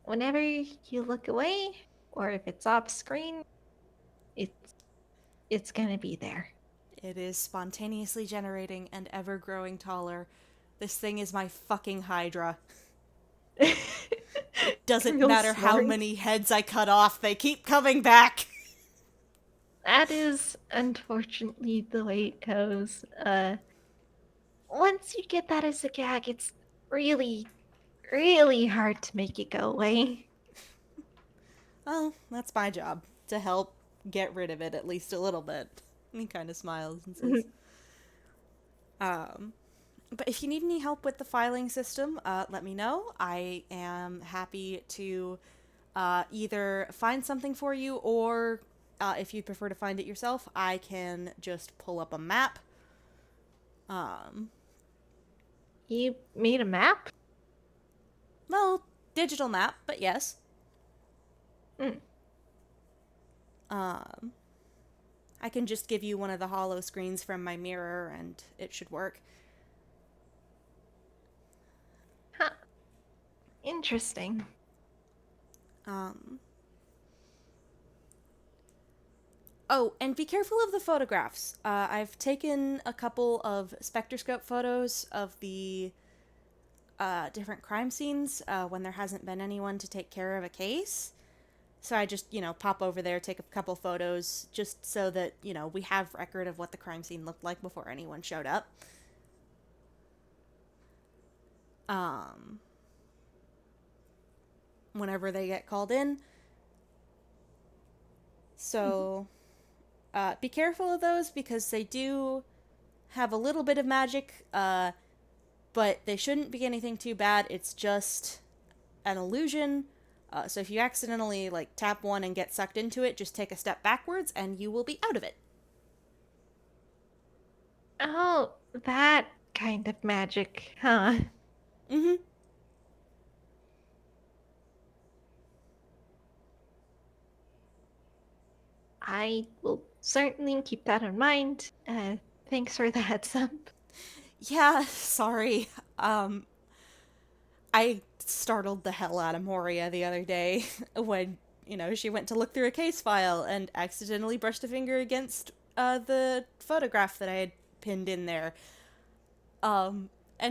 S3: Whenever you look away, or if it's off screen, it's gonna be there.
S1: It is spontaneously generating and ever growing taller. This thing is my fucking Hydra. It doesn't
S2: Camille
S1: matter how
S2: snorts.
S1: many heads I cut off, they keep coming back.
S3: That is unfortunately the way it goes. Once you get that as a gag, it's really, really hard to make it go away.
S1: Well, that's my job, to help get rid of it at least a little bit. And he kind of smiles and says, but if you need any help with the filing system, let me know. I am happy to either find something for you, or if you'd prefer to find it yourself, I can just pull up a map.
S3: You made a map?
S1: Well, digital map, but yes.
S3: Mm.
S1: I can just give you one of the hollow screens from my mirror, and it should work.
S3: Huh. Interesting.
S1: Oh, and be careful of the photographs. I've taken a couple of spectroscope photos of the different crime scenes when there hasn't been anyone to take care of a case. So I just, pop over there, take a couple photos, just so that, we have record of what the crime scene looked like before anyone showed up. Whenever they get called in. So, be careful of those, because they do have a little bit of magic, but they shouldn't be anything too bad. It's just an illusion. So if you accidentally, tap one and get sucked into it, just take a step backwards and you will be out of it.
S3: Oh, that kind of magic, huh?
S1: Mm-hmm.
S3: I will certainly keep that in mind. Thanks for the heads up.
S1: Yeah, sorry. I startled the hell out of Moria the other day when, she went to look through a case file and accidentally brushed a finger against the photograph that I had pinned in there. And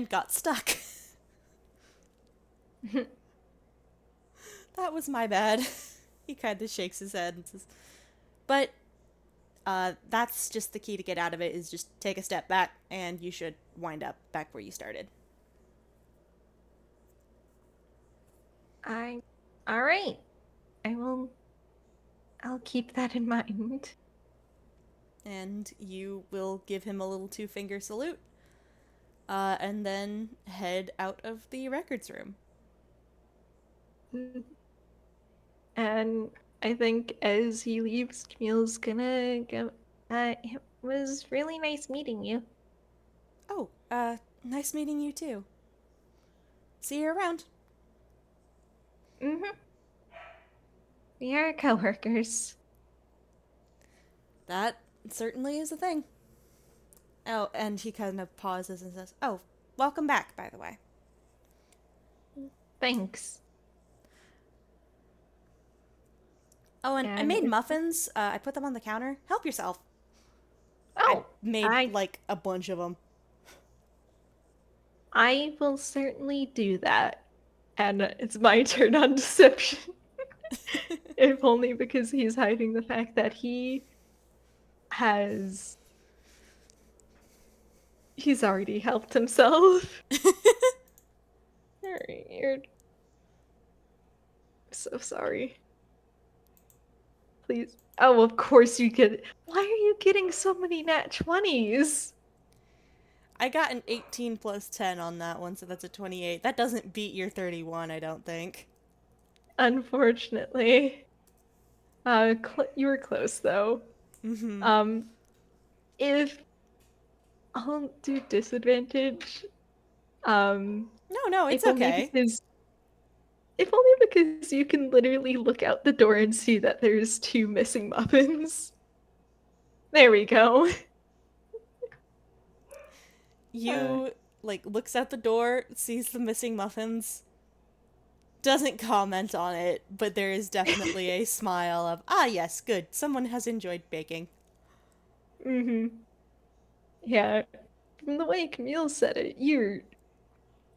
S1: got stuck. That was my bad. He kind of shakes his head and says, but that's just the key to get out of it, is just take a step back and you should wind up back where you started.
S3: All right. I'll keep that in mind.
S1: And you will give him a little two-finger salute, and then head out of the records room.
S2: And I think as he leaves, Camille's gonna go,
S3: was really nice meeting you.
S1: Oh, nice meeting you too. See you around.
S3: Mm-hmm. We are coworkers.
S1: That certainly is a thing. Oh, and he kind of pauses and says, "Oh, welcome back, by the way."
S3: Thanks.
S1: Oh, and I
S3: And
S1: made
S3: if,
S1: muffins. I put them on the counter. Help yourself. I
S3: oh,
S1: made,
S3: I
S1: like, a bunch of them.
S2: I will certainly do that. And it's my turn on deception. If only because he's hiding the fact that has he's already helped himself. Alright, I'm so sorry. Please. Oh, of course you get. Why are you getting so many nat 20s?
S1: I got an 18 plus 10 on that one, so that's a 28. That doesn't beat your 31, I don't think.
S2: Unfortunately. You were close though.
S1: Mm-hmm.
S2: Um, if I'll do disadvantage. Um,
S1: No, it's
S2: if only
S1: okay.
S2: because you can literally look out the door and see that there's two missing muffins. There we go.
S1: You, like, looks out the door, sees the missing muffins, doesn't comment on it, but there is definitely a smile of, ah, yes, good, someone has enjoyed baking.
S2: Mm-hmm. Yeah. From the way Camille said it, you're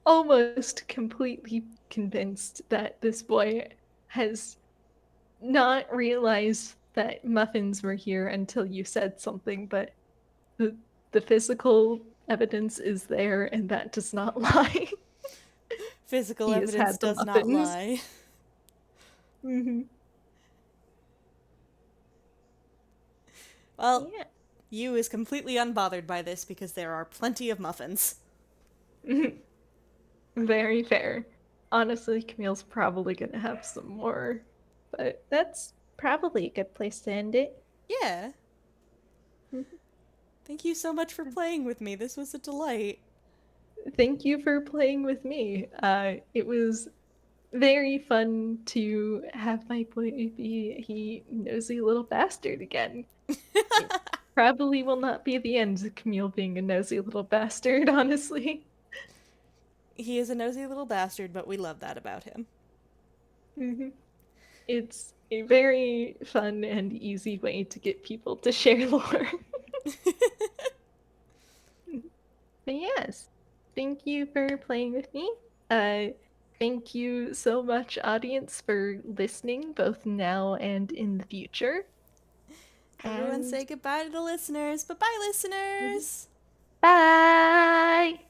S2: almost completely convinced that this boy has not realized that muffins were here until you said something, but the physical evidence is there and that does not lie.
S1: Physical
S2: He has
S1: evidence
S2: had the
S1: does not
S2: muffins.
S1: lie.
S2: Mm-hmm.
S1: Well,
S2: Yeah.
S1: you is completely unbothered by this because there are plenty of muffins.
S2: Very fair. Honestly, Camille's probably gonna have some more, but that's probably a good place to end it.
S1: Yeah. Thank you so much for playing with me. This was a delight.
S2: Thank you for playing with me. It was very fun to have my boy be a nosy little bastard again. It probably will not be the end of Camille being a nosy little bastard, honestly.
S1: He is a nosy little bastard, but we love that about him.
S2: Mhm. It's a very fun and easy way to get people to share lore. But yes, thank you for playing with me. Uh, Thank you so much, audience, for listening, both now and in the future.
S1: Everyone
S2: And
S1: say goodbye to the listeners. Bye-bye, listeners!
S3: Bye!